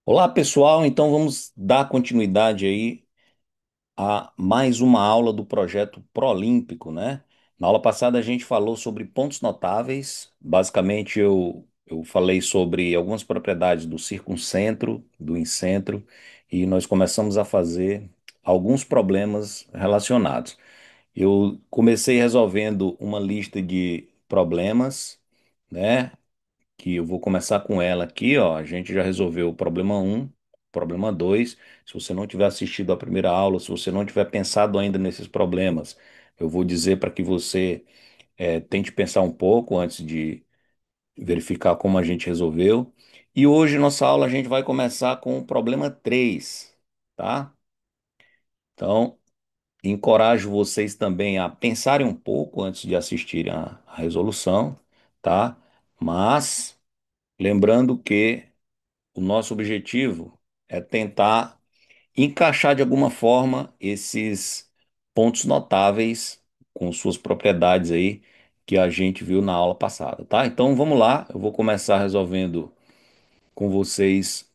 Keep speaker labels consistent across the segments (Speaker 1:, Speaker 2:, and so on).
Speaker 1: Olá, pessoal. Então vamos dar continuidade aí a mais uma aula do projeto Prolímpico, né? Na aula passada a gente falou sobre pontos notáveis. Basicamente eu falei sobre algumas propriedades do circuncentro, do incentro, e nós começamos a fazer alguns problemas relacionados. Eu comecei resolvendo uma lista de problemas, né? Que eu vou começar com ela aqui, ó. A gente já resolveu o problema um, problema 2. Se você não tiver assistido a primeira aula, se você não tiver pensado ainda nesses problemas, eu vou dizer para que você tente pensar um pouco antes de verificar como a gente resolveu. E hoje, nossa aula, a gente vai começar com o problema 3, tá? Então, encorajo vocês também a pensarem um pouco antes de assistirem a resolução, tá? Mas, lembrando que o nosso objetivo é tentar encaixar de alguma forma esses pontos notáveis com suas propriedades aí que a gente viu na aula passada, tá? Então vamos lá, eu vou começar resolvendo com vocês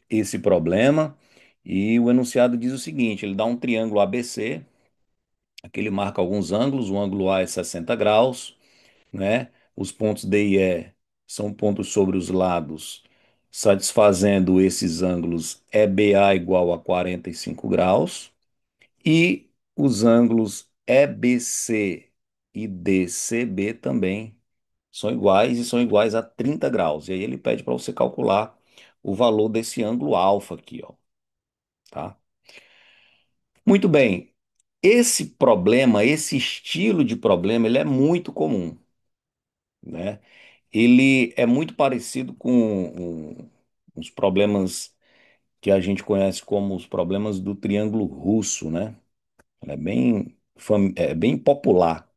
Speaker 1: esse problema. E o enunciado diz o seguinte: ele dá um triângulo ABC, aqui ele marca alguns ângulos, o ângulo A é 60 graus, né? Os pontos D e E são pontos sobre os lados, satisfazendo esses ângulos EBA igual a 45 graus, e os ângulos EBC e DCB também são iguais e são iguais a 30 graus. E aí ele pede para você calcular o valor desse ângulo alfa aqui, ó, tá? Muito bem. Esse problema, esse estilo de problema, ele é muito comum, né? Ele é muito parecido com os problemas que a gente conhece como os problemas do triângulo russo, né? É bem, é bem popular,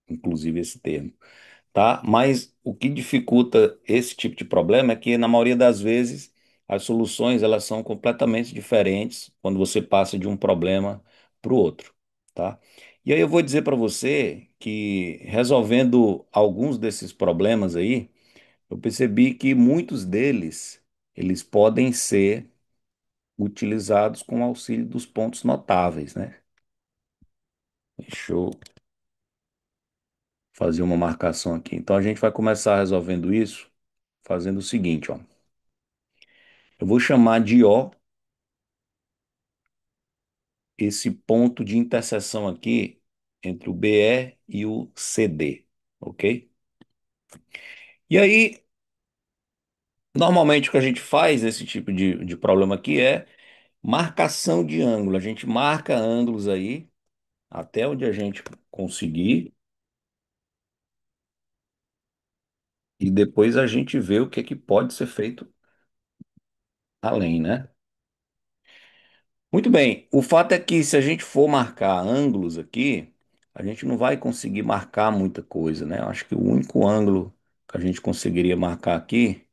Speaker 1: inclusive, esse termo, tá? Mas o que dificulta esse tipo de problema é que, na maioria das vezes, as soluções elas são completamente diferentes quando você passa de um problema para o outro, tá? E aí eu vou dizer para você que, resolvendo alguns desses problemas aí, eu percebi que muitos deles, eles podem ser utilizados com auxílio dos pontos notáveis, né? Deixa eu fazer uma marcação aqui. Então a gente vai começar resolvendo isso fazendo o seguinte, ó. Eu vou chamar de O esse ponto de interseção aqui entre o BE e o CD, ok? E aí, normalmente o que a gente faz nesse tipo de problema aqui é marcação de ângulo. A gente marca ângulos aí até onde a gente conseguir e depois a gente vê o que é que pode ser feito além, né? Muito bem, o fato é que se a gente for marcar ângulos aqui, a gente não vai conseguir marcar muita coisa, né? Eu acho que o único ângulo que a gente conseguiria marcar aqui,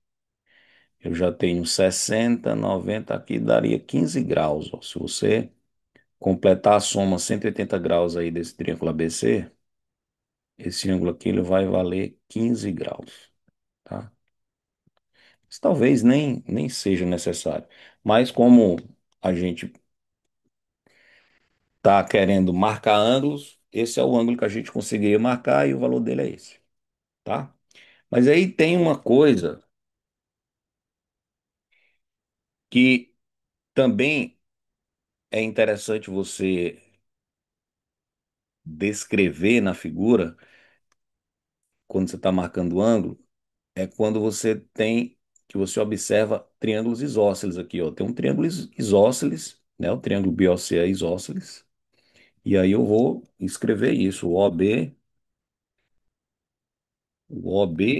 Speaker 1: eu já tenho 60, 90, aqui daria 15 graus, ó. Se você completar a soma 180 graus aí desse triângulo ABC, esse ângulo aqui ele vai valer 15 graus, tá? Isso talvez nem seja necessário. Mas como a gente está querendo marcar ângulos, esse é o ângulo que a gente conseguiria marcar e o valor dele é esse, tá? Mas aí tem uma coisa que também é interessante você descrever na figura, quando você está marcando o ângulo, é quando você tem, que você observa triângulos isósceles aqui, ó. Tem um triângulo isósceles, né? O triângulo BOC é isósceles. E aí eu vou escrever isso. O OB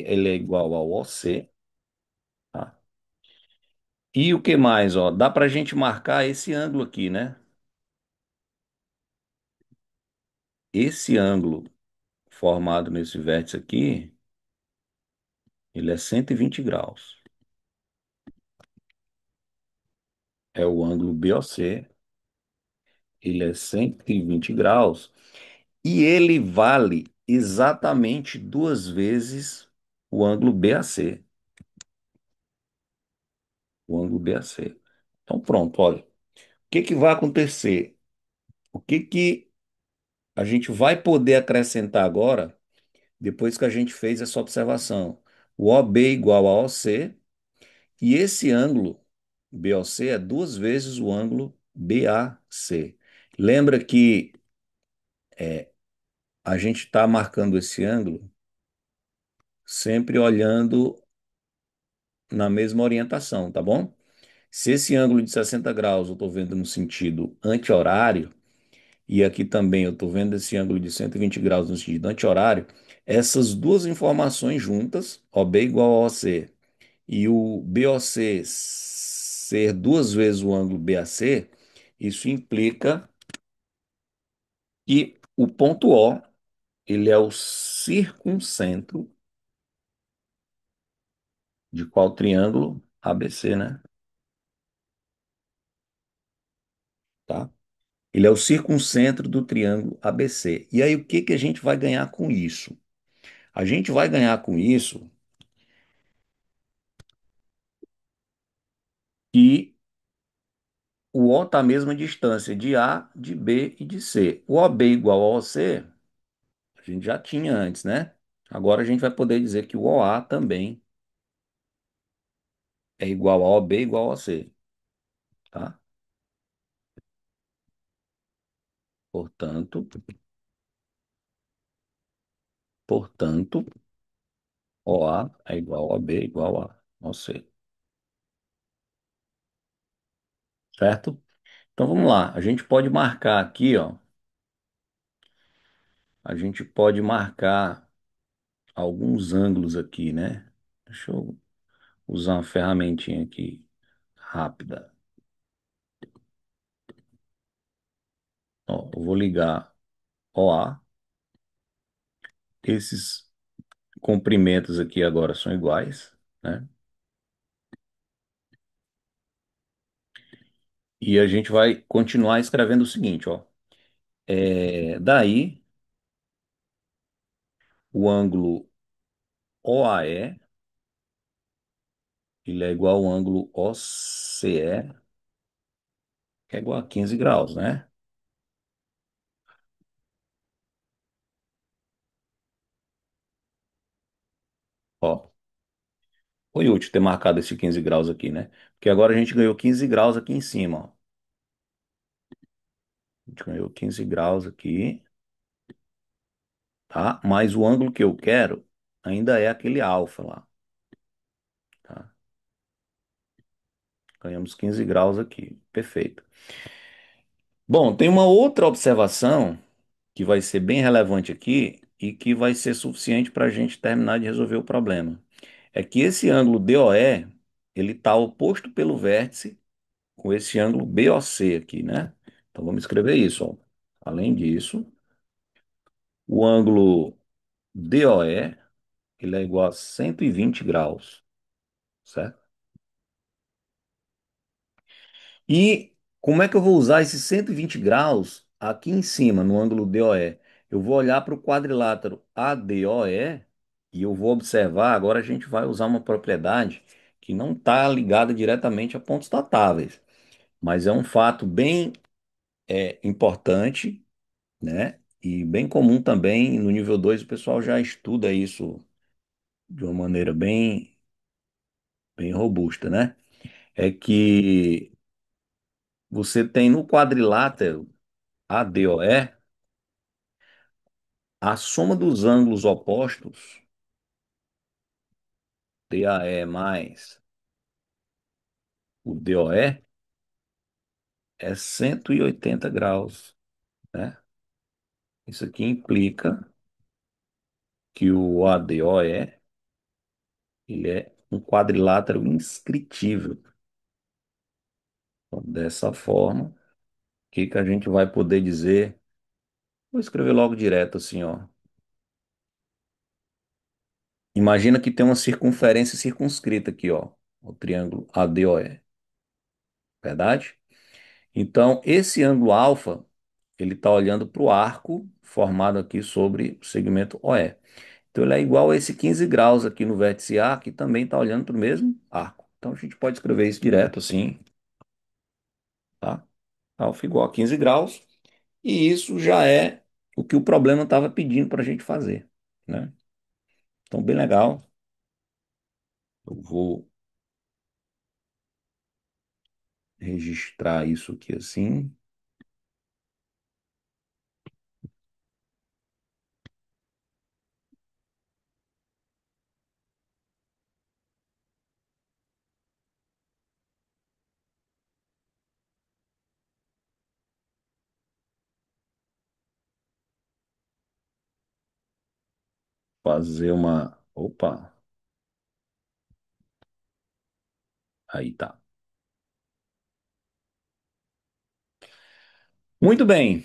Speaker 1: ele é igual ao OC, tá? E o que mais, ó? Dá para a gente marcar esse ângulo aqui, né? Esse ângulo formado nesse vértice aqui, ele é 120 graus. É o ângulo BOC, ele é 120 graus. E ele vale exatamente duas vezes o ângulo BAC. o ângulo BAC. Então, pronto, olha. O que que vai acontecer? O que que a gente vai poder acrescentar agora, depois que a gente fez essa observação? O OB igual a OC, e esse ângulo BOC é duas vezes o ângulo BAC. Lembra que a gente está marcando esse ângulo sempre olhando na mesma orientação, tá bom? Se esse ângulo de 60 graus eu estou vendo no sentido anti-horário, e aqui também eu estou vendo esse ângulo de 120 graus no sentido anti-horário, essas duas informações juntas, OB igual a OC, e o BOC ser duas vezes o ângulo BAC, isso implica que o ponto O, ele é o circuncentro de qual triângulo? ABC, né? Tá? Ele é o circuncentro do triângulo ABC. E aí, o que que a gente vai ganhar com isso? A gente vai ganhar com isso que o O está à mesma distância de A, de B e de C. O OB igual ao OC, a gente já tinha antes, né? Agora a gente vai poder dizer que o OA também é igual a OB igual a OC, tá? Portanto, portanto, OA é igual a OB igual a OC, certo? Então vamos lá, a gente pode marcar aqui, ó, a gente pode marcar alguns ângulos aqui, né? Deixa eu usar uma ferramentinha aqui rápida. Ó, eu vou ligar OA. Esses comprimentos aqui agora são iguais, né? E a gente vai continuar escrevendo o seguinte, ó. Daí, o ângulo OAE, ele é igual ao ângulo OCE, que é igual a 15 graus, né? Ó, foi útil ter marcado esse 15 graus aqui, né? Porque agora a gente ganhou 15 graus aqui em cima, ó. A gente ganhou 15 graus aqui, tá? Mas o ângulo que eu quero ainda é aquele alfa lá, tá? Ganhamos 15 graus aqui. Perfeito. Bom, tem uma outra observação que vai ser bem relevante aqui e que vai ser suficiente para a gente terminar de resolver o problema. É que esse ângulo DOE, ele está oposto pelo vértice com esse ângulo BOC aqui, né? Então vamos escrever isso, ó. Além disso, o ângulo DOE, ele é igual a 120 graus, certo? E como é que eu vou usar esses 120 graus aqui em cima, no ângulo DOE? Eu vou olhar para o quadrilátero ADOE e eu vou observar. Agora a gente vai usar uma propriedade que não está ligada diretamente a pontos datáveis, mas é um fato bem importante, né? E bem comum também. No nível 2 o pessoal já estuda isso de uma maneira bem robusta, né? É que você tem no quadrilátero ADOE a soma dos ângulos opostos, DAE mais o DOE, é 180 graus, né? Isso aqui implica que o ADOE, ele é um quadrilátero inscritível. Então, dessa forma, o que que a gente vai poder dizer? Vou escrever logo direto assim, ó. Imagina que tem uma circunferência circunscrita aqui, ó, o triângulo ADOE, verdade? Então, esse ângulo alfa, ele está olhando para o arco formado aqui sobre o segmento OE. Então, ele é igual a esse 15 graus aqui no vértice A, que também está olhando para o mesmo arco. Então a gente pode escrever isso direto assim, tá? Alfa igual a 15 graus. E isso já é o que o problema estava pedindo para a gente fazer, né? Então, bem legal. Eu vou registrar isso aqui assim. Fazer uma. Opa, aí tá. Muito bem.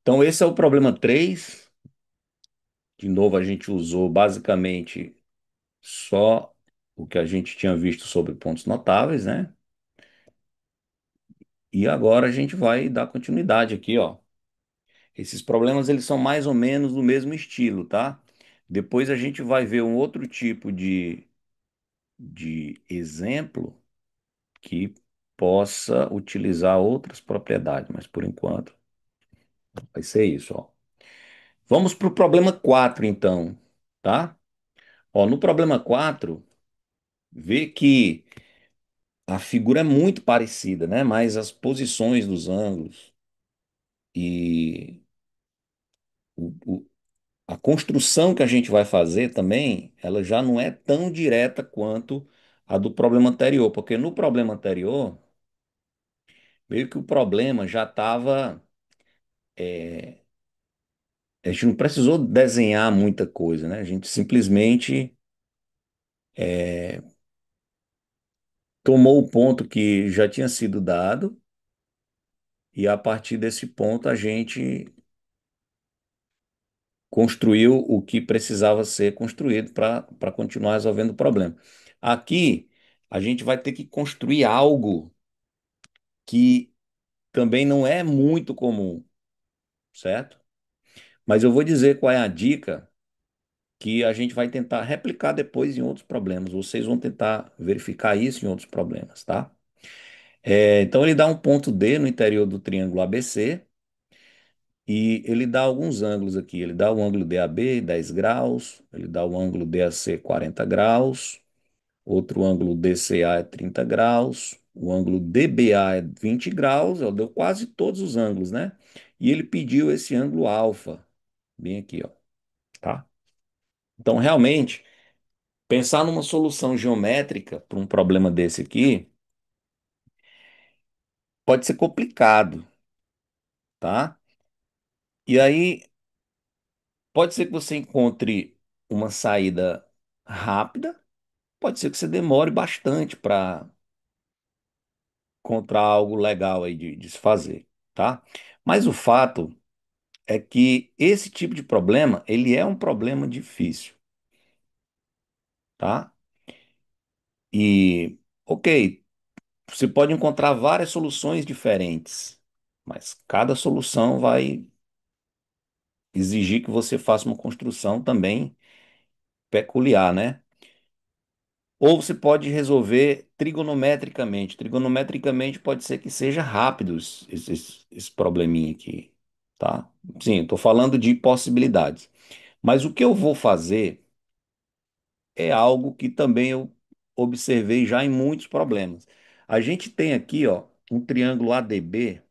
Speaker 1: Então, esse é o problema 3. De novo, a gente usou basicamente só o que a gente tinha visto sobre pontos notáveis, né? E agora a gente vai dar continuidade aqui, ó. Esses problemas eles são mais ou menos do mesmo estilo, tá? Depois a gente vai ver um outro tipo de exemplo que possa utilizar outras propriedades, mas por enquanto vai ser isso, ó. Vamos para o problema 4, então, tá? Ó, no problema 4, vê que a figura é muito parecida, né? Mas as posições dos ângulos e o- a construção que a gente vai fazer também, ela já não é tão direta quanto a do problema anterior, porque no problema anterior, meio que o problema já estava. A gente não precisou desenhar muita coisa, né? A gente simplesmente tomou o ponto que já tinha sido dado e a partir desse ponto a gente construiu o que precisava ser construído para continuar resolvendo o problema. Aqui a gente vai ter que construir algo que também não é muito comum, certo? Mas eu vou dizer qual é a dica que a gente vai tentar replicar depois em outros problemas. Vocês vão tentar verificar isso em outros problemas, tá? Então ele dá um ponto D no interior do triângulo ABC e ele dá alguns ângulos aqui. Ele dá o ângulo DAB 10 graus, ele dá o ângulo DAC 40 graus, outro ângulo DCA é 30 graus, o ângulo DBA é 20 graus, deu quase todos os ângulos, né? E ele pediu esse ângulo alfa, bem aqui, ó, tá? Então, realmente, pensar numa solução geométrica para um problema desse aqui pode ser complicado, tá? E aí, pode ser que você encontre uma saída rápida, pode ser que você demore bastante para encontrar algo legal aí de se fazer, tá? Mas o fato é que esse tipo de problema, ele é um problema difícil, tá? E, ok, você pode encontrar várias soluções diferentes, mas cada solução vai exigir que você faça uma construção também peculiar, né? Ou você pode resolver trigonometricamente. Trigonometricamente pode ser que seja rápido esse probleminha aqui, tá? Sim, estou falando de possibilidades. Mas o que eu vou fazer é algo que também eu observei já em muitos problemas. A gente tem aqui, ó, um triângulo ADB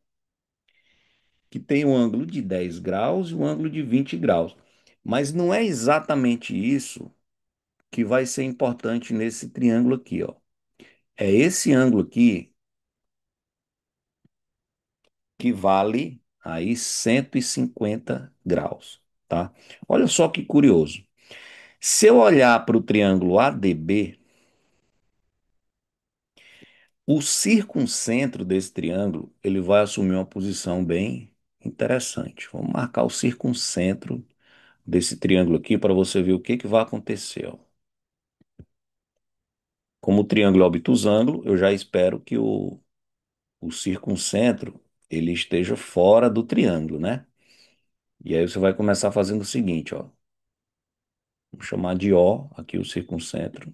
Speaker 1: que tem um ângulo de 10 graus e um ângulo de 20 graus. Mas não é exatamente isso que vai ser importante nesse triângulo aqui, ó. É esse ângulo aqui que vale aí 150 graus, tá? Olha só que curioso. Se eu olhar para o triângulo ADB, o circuncentro desse triângulo, ele vai assumir uma posição bem interessante. Vamos marcar o circuncentro desse triângulo aqui para você ver o que que vai acontecer, ó. Como o triângulo é obtusângulo, eu já espero que o circuncentro ele esteja fora do triângulo, né? E aí você vai começar fazendo o seguinte, ó. Vamos chamar de O aqui o circuncentro.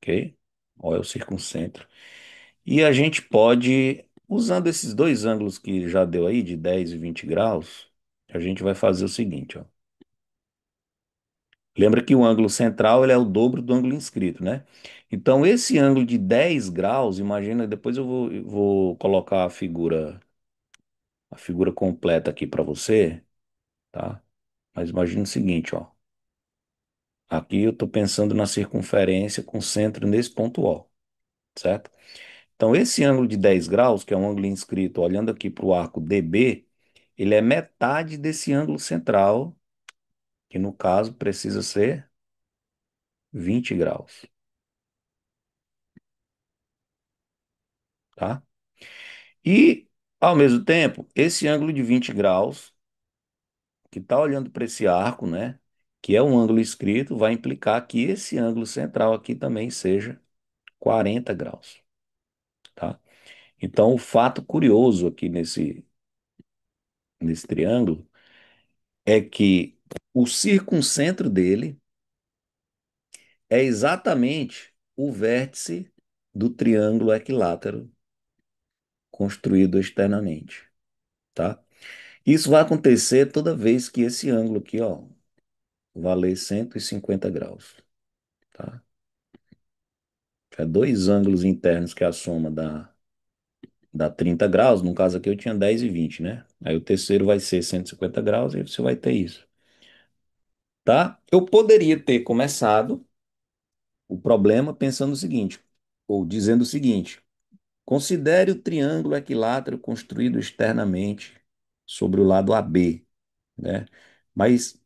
Speaker 1: ok? O é o circuncentro. E a gente pode, usando esses dois ângulos que já deu aí, de 10 e 20 graus, a gente vai fazer o seguinte, ó. Lembra que o ângulo central ele é o dobro do ângulo inscrito, né? Então, esse ângulo de 10 graus, imagina, depois eu vou colocar a figura completa aqui para você, tá? Mas imagina o seguinte, ó. Aqui eu estou pensando na circunferência com centro nesse ponto O, certo? Então, esse ângulo de 10 graus, que é um ângulo inscrito, olhando aqui para o arco DB, ele é metade desse ângulo central, que no caso precisa ser 20 graus, tá? E, ao mesmo tempo, esse ângulo de 20 graus, que está olhando para esse arco, né, que é um ângulo inscrito, vai implicar que esse ângulo central aqui também seja 40 graus, tá? Então, o fato curioso aqui nesse triângulo é que o circuncentro dele é exatamente o vértice do triângulo equilátero construído externamente, tá? Isso vai acontecer toda vez que esse ângulo aqui, ó, valer 150 graus, tá? É dois ângulos internos que é a soma dá 30 graus, no caso aqui eu tinha 10 e 20, né? Aí o terceiro vai ser 150 graus e você vai ter isso, tá? Eu poderia ter começado o problema pensando o seguinte, ou dizendo o seguinte: considere o triângulo equilátero construído externamente sobre o lado AB, né? Mas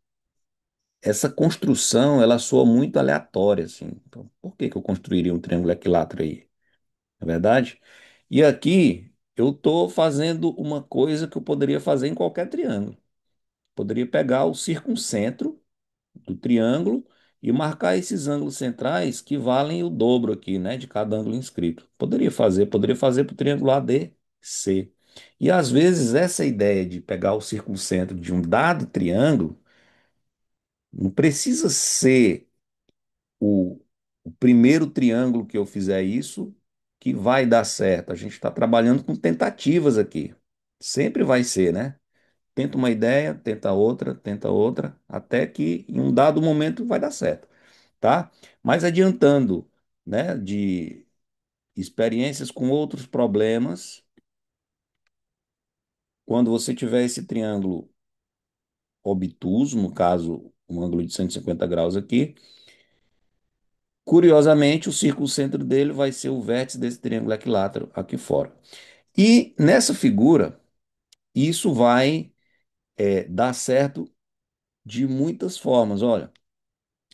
Speaker 1: essa construção, ela soa muito aleatória, assim. Então, por que que eu construiria um triângulo equilátero aí? Não é verdade? E aqui eu estou fazendo uma coisa que eu poderia fazer em qualquer triângulo. Poderia pegar o circuncentro do triângulo e marcar esses ângulos centrais que valem o dobro aqui, né, de cada ângulo inscrito. Poderia fazer para o triângulo ADC. E às vezes essa ideia de pegar o circuncentro de um dado triângulo não precisa ser o, o primeiro triângulo que eu fizer isso que vai dar certo. A gente está trabalhando com tentativas aqui. Sempre vai ser, né? Tenta uma ideia, tenta outra, até que em um dado momento vai dar certo, tá? Mas adiantando, né, de experiências com outros problemas, quando você tiver esse triângulo obtuso, no caso, um ângulo de 150 graus aqui, curiosamente, o círculo centro dele vai ser o vértice desse triângulo equilátero aqui fora. E nessa figura, isso vai dar certo de muitas formas. Olha,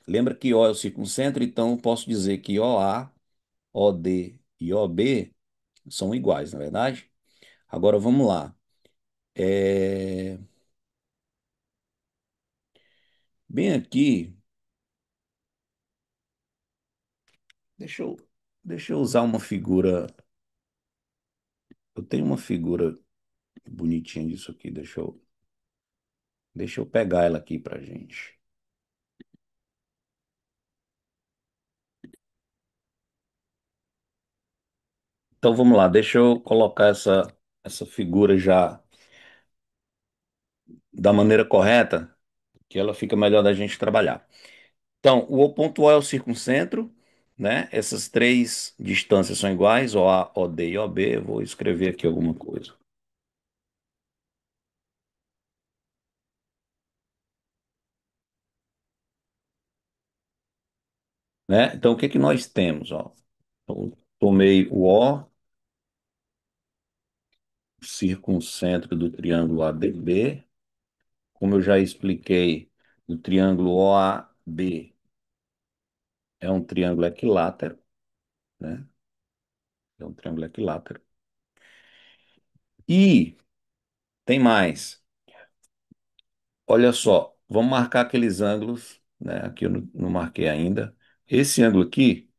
Speaker 1: lembra que O é o circuncentro, então eu posso dizer que OA, OD e OB são iguais, na verdade? Agora vamos lá. É, Bem aqui, deixa eu, deixa eu usar uma figura. Eu tenho uma figura bonitinha disso aqui, deixa eu pegar ela aqui pra gente. Então vamos lá, deixa eu colocar essa figura já da maneira correta, que ela fica melhor da gente trabalhar. Então, o ponto O é o circuncentro, né? Essas três distâncias são iguais, OA, OD e OB. Eu vou escrever aqui alguma coisa, né? Então, o que que nós temos, ó? Eu tomei o O, circuncentro do triângulo ADB. Como eu já expliquei, o triângulo OAB é um triângulo equilátero, né? É um triângulo equilátero. E tem mais. Olha só, vamos marcar aqueles ângulos, né? Aqui eu não marquei ainda. Esse ângulo aqui,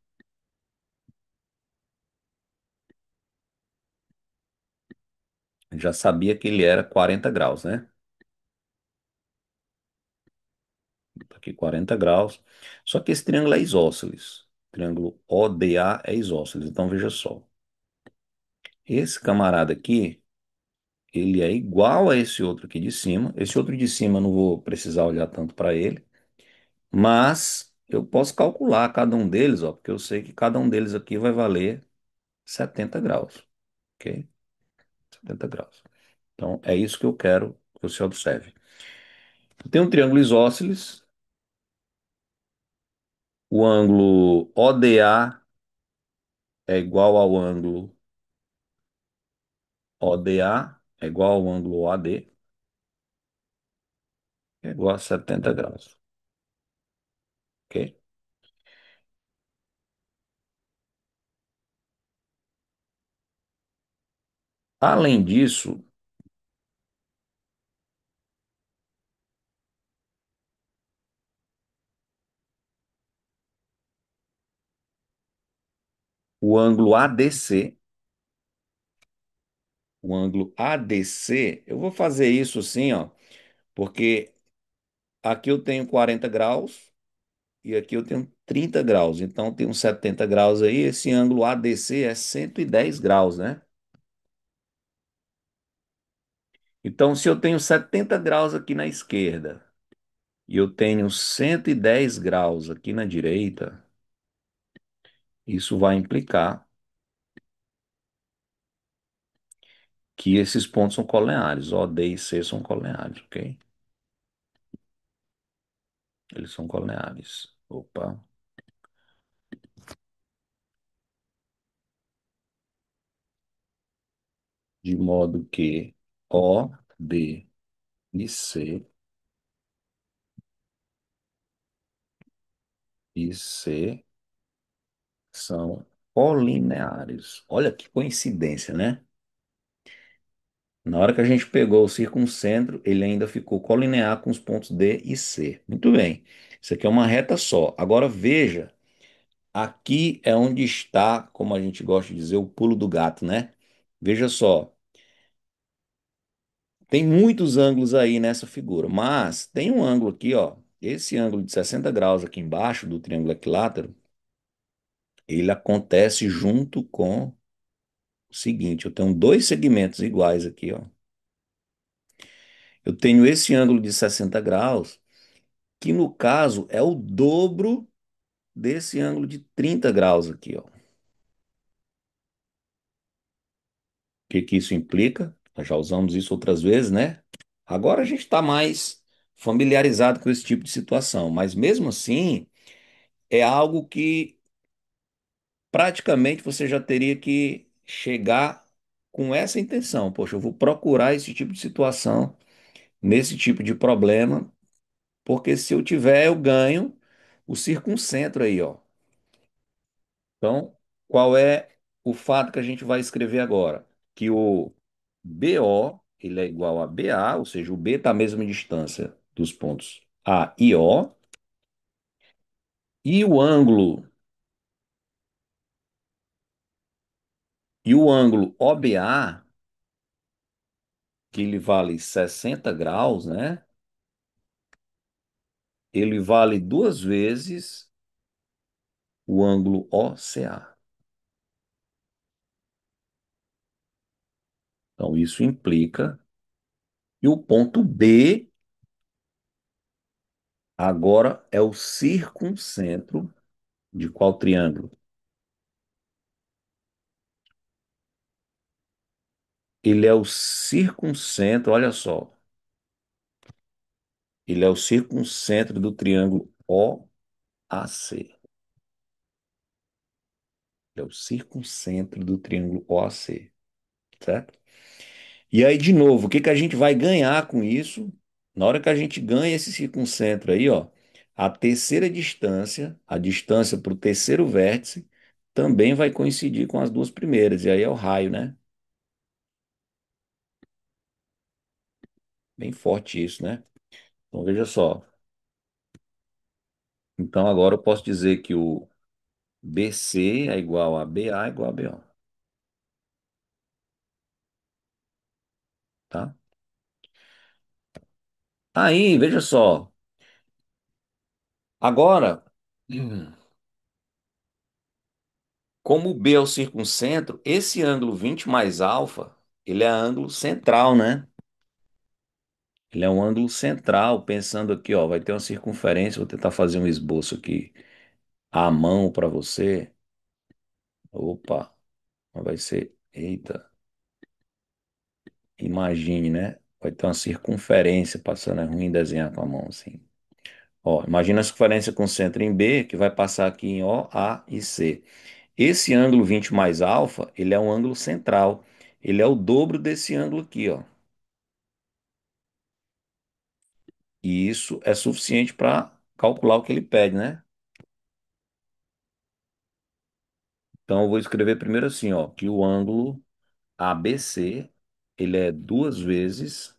Speaker 1: já sabia que ele era 40 graus, né? Tá aqui 40 graus. Só que esse triângulo é isósceles. Triângulo ODA é isósceles. Então veja só. Esse camarada aqui, ele é igual a esse outro aqui de cima. Esse outro de cima eu não vou precisar olhar tanto para ele, mas eu posso calcular cada um deles, ó, porque eu sei que cada um deles aqui vai valer 70 graus, ok? 70 graus. Então é isso que eu quero que você observe. Tem um triângulo isósceles, o ângulo ODA é igual ao ângulo ODA, é igual ao ângulo OAD, é igual a 70 graus, ok? Além disso, o ângulo ADC, o ângulo ADC, eu vou fazer isso assim, ó, porque aqui eu tenho 40 graus e aqui eu tenho 30 graus, então tem uns 70 graus aí, esse ângulo ADC é 110 graus, né? Então, se eu tenho 70 graus aqui na esquerda e eu tenho 110 graus aqui na direita, isso vai implicar que esses pontos são colineares, O, D e C são colineares, ok? Eles são colineares. Opa. De modo que O, D e C são colineares. Olha que coincidência, né? Na hora que a gente pegou o circuncentro, ele ainda ficou colinear com os pontos D e C. Muito bem. Isso aqui é uma reta só. Agora veja, aqui é onde está, como a gente gosta de dizer, o pulo do gato, né? Veja só, tem muitos ângulos aí nessa figura, mas tem um ângulo aqui, ó. Esse ângulo de 60 graus aqui embaixo do triângulo equilátero, ele acontece junto com o seguinte: eu tenho dois segmentos iguais aqui, ó. Eu tenho esse ângulo de 60 graus, que no caso é o dobro desse ângulo de 30 graus aqui, ó. O que que isso implica? Nós já usamos isso outras vezes, né? Agora a gente está mais familiarizado com esse tipo de situação, mas mesmo assim é algo que praticamente você já teria que chegar com essa intenção. Poxa, eu vou procurar esse tipo de situação, nesse tipo de problema, porque se eu tiver, eu ganho o circuncentro aí, ó. Então, qual é o fato que a gente vai escrever agora? Que o BO, ele é igual a BA, ou seja, o B está à mesma distância dos pontos A e O, e o ângulo OBA, que ele vale 60 graus, né? Ele vale duas vezes o ângulo OCA. Então, isso implica que o ponto B agora é o circuncentro de qual triângulo? Ele é o circuncentro, olha só, ele é o circuncentro do triângulo OAC. Ele é o circuncentro do triângulo OAC, certo? E aí, de novo, o que que a gente vai ganhar com isso? Na hora que a gente ganha esse circuncentro aí, ó, a terceira distância, a distância para o terceiro vértice, também vai coincidir com as duas primeiras. E aí é o raio, né? Bem forte isso, né? Então veja só. Então agora eu posso dizer que o BC é igual a BA é igual a BO, tá? Aí, veja só. Agora, como o B é o circuncentro, esse ângulo 20 mais alfa, ele é ângulo central, né? Ele é um ângulo central, pensando aqui, ó, vai ter uma circunferência, vou tentar fazer um esboço aqui à mão para você. Opa, vai ser, eita, imagine, né? Vai ter uma circunferência passando, é ruim desenhar com a mão assim. Ó, imagina a circunferência com centro em B, que vai passar aqui em O, A e C. Esse ângulo 20 mais alfa, ele é um ângulo central. Ele é o dobro desse ângulo aqui, ó. E isso é suficiente para calcular o que ele pede, né? Então eu vou escrever primeiro assim, ó, que o ângulo ABC, ele é duas vezes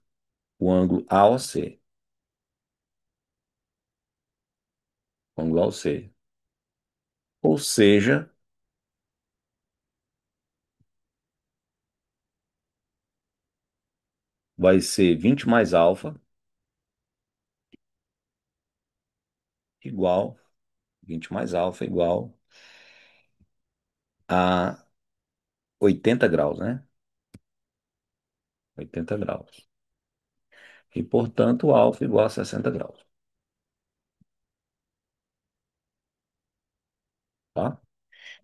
Speaker 1: o ângulo AOC, o ângulo AOC. Ou seja, vai ser 20 mais alfa igual, 20 mais alfa igual a 80 graus, né? 80 graus. E, portanto, alfa igual a 60 graus, tá?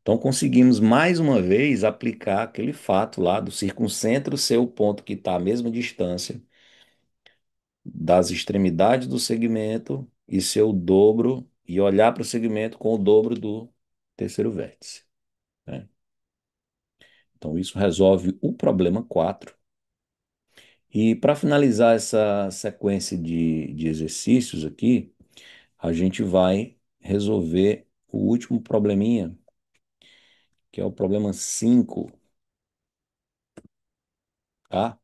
Speaker 1: Então, conseguimos mais uma vez aplicar aquele fato lá do circuncentro ser o ponto que está à mesma distância das extremidades do segmento e ser o dobro, e olhar para o segmento com o dobro do terceiro vértice, né? Então, isso resolve o problema 4. E para finalizar essa sequência de exercícios aqui, a gente vai resolver o último probleminha, que é o problema 5, tá?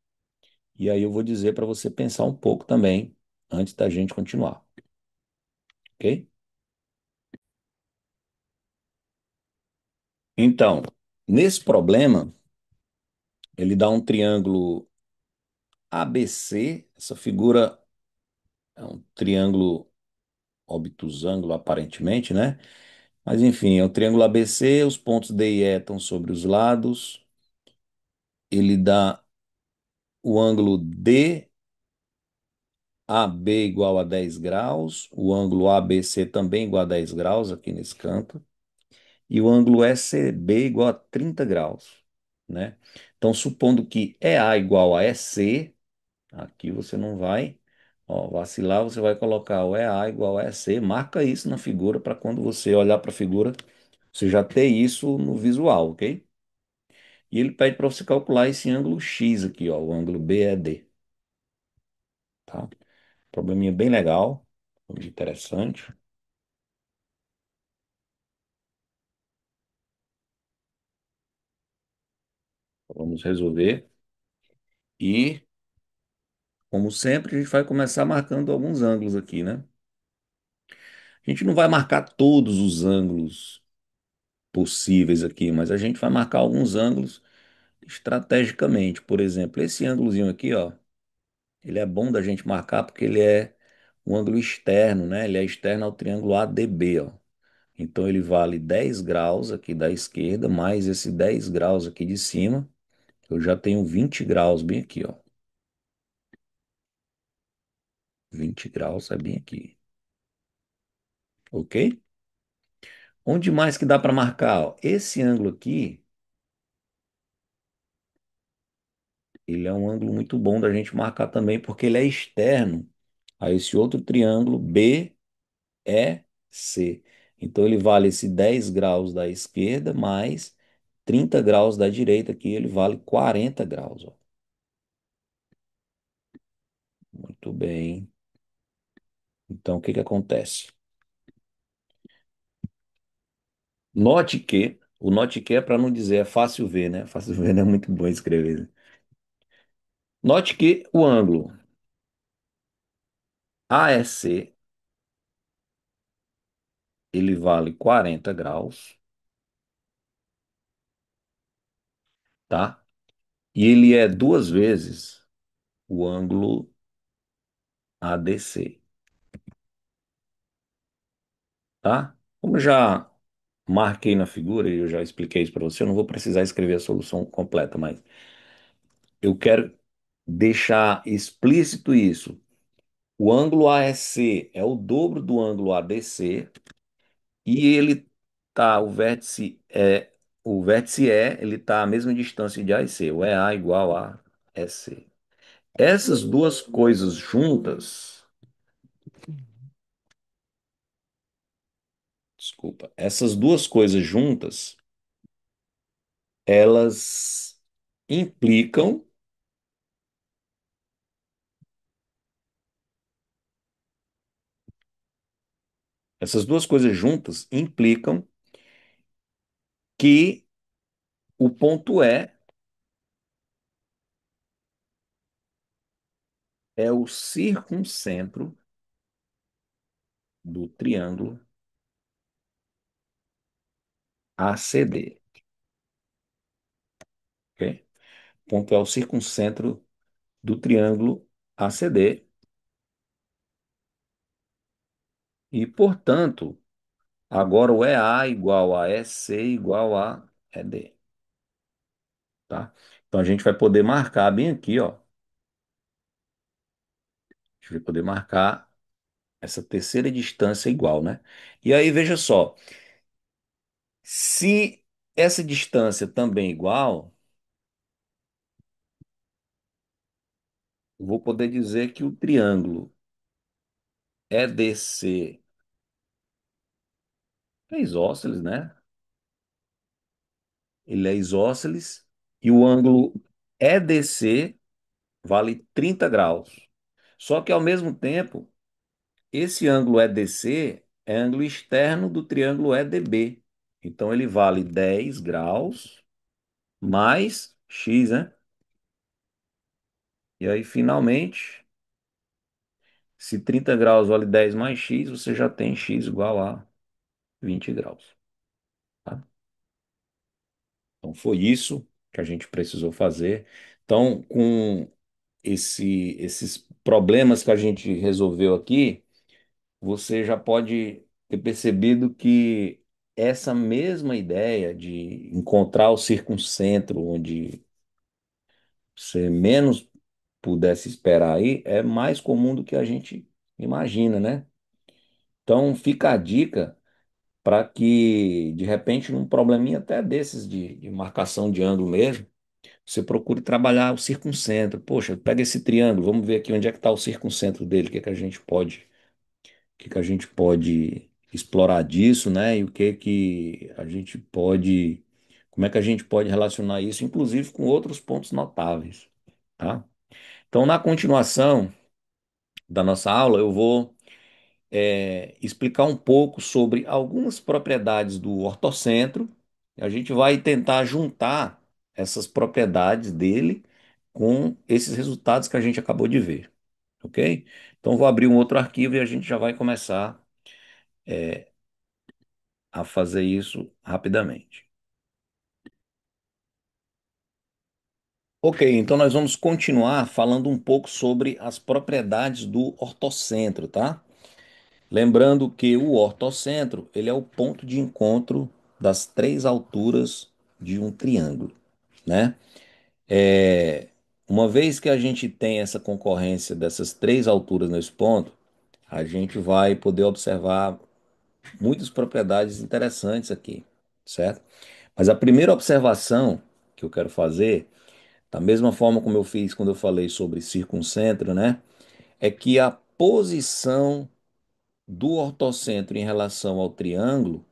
Speaker 1: E aí eu vou dizer para você pensar um pouco também antes da gente continuar, ok? Então, nesse problema, ele dá um triângulo ABC, essa figura é um triângulo obtusângulo aparentemente, né? Mas enfim, é um triângulo ABC, os pontos D e E estão sobre os lados, ele dá o ângulo DAB igual a 10 graus, o ângulo ABC também igual a 10 graus aqui nesse canto, e o ângulo ECB igual a 30 graus, né? Então, supondo que EA igual a EC, aqui você não vai, ó, vacilar, você vai colocar o EA igual a EC, marca isso na figura para quando você olhar para a figura, você já ter isso no visual, ok? E ele pede para você calcular esse ângulo X aqui, ó, o ângulo BED, tá? Probleminha bem legal, muito interessante. Vamos resolver. E, como sempre, a gente vai começar marcando alguns ângulos aqui, né? A gente não vai marcar todos os ângulos possíveis aqui, mas a gente vai marcar alguns ângulos estrategicamente. Por exemplo, esse ângulozinho aqui, ó, ele é bom da gente marcar porque ele é um ângulo externo, né? Ele é externo ao triângulo ADB, ó. Então ele vale 10 graus aqui da esquerda, mais esse 10 graus aqui de cima. Eu já tenho 20 graus bem aqui, ó. 20 graus é bem aqui, ok? Onde mais que dá para marcar? Ó? Esse ângulo aqui, ele é um ângulo muito bom da gente marcar também, porque ele é externo a esse outro triângulo BEC. Então ele vale esse 10 graus da esquerda mais 30 graus da direita, aqui ele vale 40 graus. Ó. Muito bem. Então o que que acontece? Note que é para não dizer, é fácil ver, né? Fácil ver não é muito bom escrever. Note que o ângulo AEC, ele vale 40 graus, tá? E ele é duas vezes o ângulo ADC, tá? Como já marquei na figura e eu já expliquei isso para você. Eu não vou precisar escrever a solução completa, mas eu quero deixar explícito isso. O ângulo AEC é o dobro do ângulo ADC e ele tá, o vértice ele tá à mesma distância de A e C, o EA igual a EC. Essas duas coisas juntas, desculpa, essas duas coisas juntas, elas implicam, essas duas coisas juntas implicam que o ponto é o circuncentro do triângulo ACD, ok? O ponto é o circuncentro do triângulo ACD e, portanto, agora o EA igual a EC igual a ED, tá? Então a gente vai poder marcar bem aqui, ó. A gente vai poder marcar essa terceira distância igual, né? E aí, veja só, se essa distância também é igual, eu vou poder dizer que o triângulo EDC é isósceles, né? Ele é isósceles e o ângulo EDC vale 30 graus. Só que ao mesmo tempo, esse ângulo EDC é ângulo externo do triângulo EDB. Então ele vale 10 graus mais x, né? E aí, finalmente, se 30 graus vale 10 mais x, você já tem x igual a 20 graus, tá? Então foi isso que a gente precisou fazer. Então, com esses problemas que a gente resolveu aqui, você já pode ter percebido que essa mesma ideia de encontrar o circuncentro onde você menos pudesse esperar aí é mais comum do que a gente imagina, né? Então fica a dica para que, de repente, num probleminha até desses de marcação de ângulo mesmo, você procure trabalhar o circuncentro. Poxa, pega esse triângulo, vamos ver aqui onde é que está o circuncentro dele, o que é que a gente pode explorar disso, né? E o que que a gente pode, como é que a gente pode relacionar isso, inclusive com outros pontos notáveis, tá? Então, na continuação da nossa aula, eu vou explicar um pouco sobre algumas propriedades do ortocentro. A gente vai tentar juntar essas propriedades dele com esses resultados que a gente acabou de ver, ok? Então, vou abrir um outro arquivo e a gente já vai começar a fazer isso rapidamente. Ok, então nós vamos continuar falando um pouco sobre as propriedades do ortocentro, tá? Lembrando que o ortocentro, ele é o ponto de encontro das três alturas de um triângulo, né? Uma vez que a gente tem essa concorrência dessas três alturas nesse ponto, a gente vai poder observar muitas propriedades interessantes aqui, certo? Mas a primeira observação que eu quero fazer, da mesma forma como eu fiz quando eu falei sobre circuncentro, né, é que a posição do ortocentro em relação ao triângulo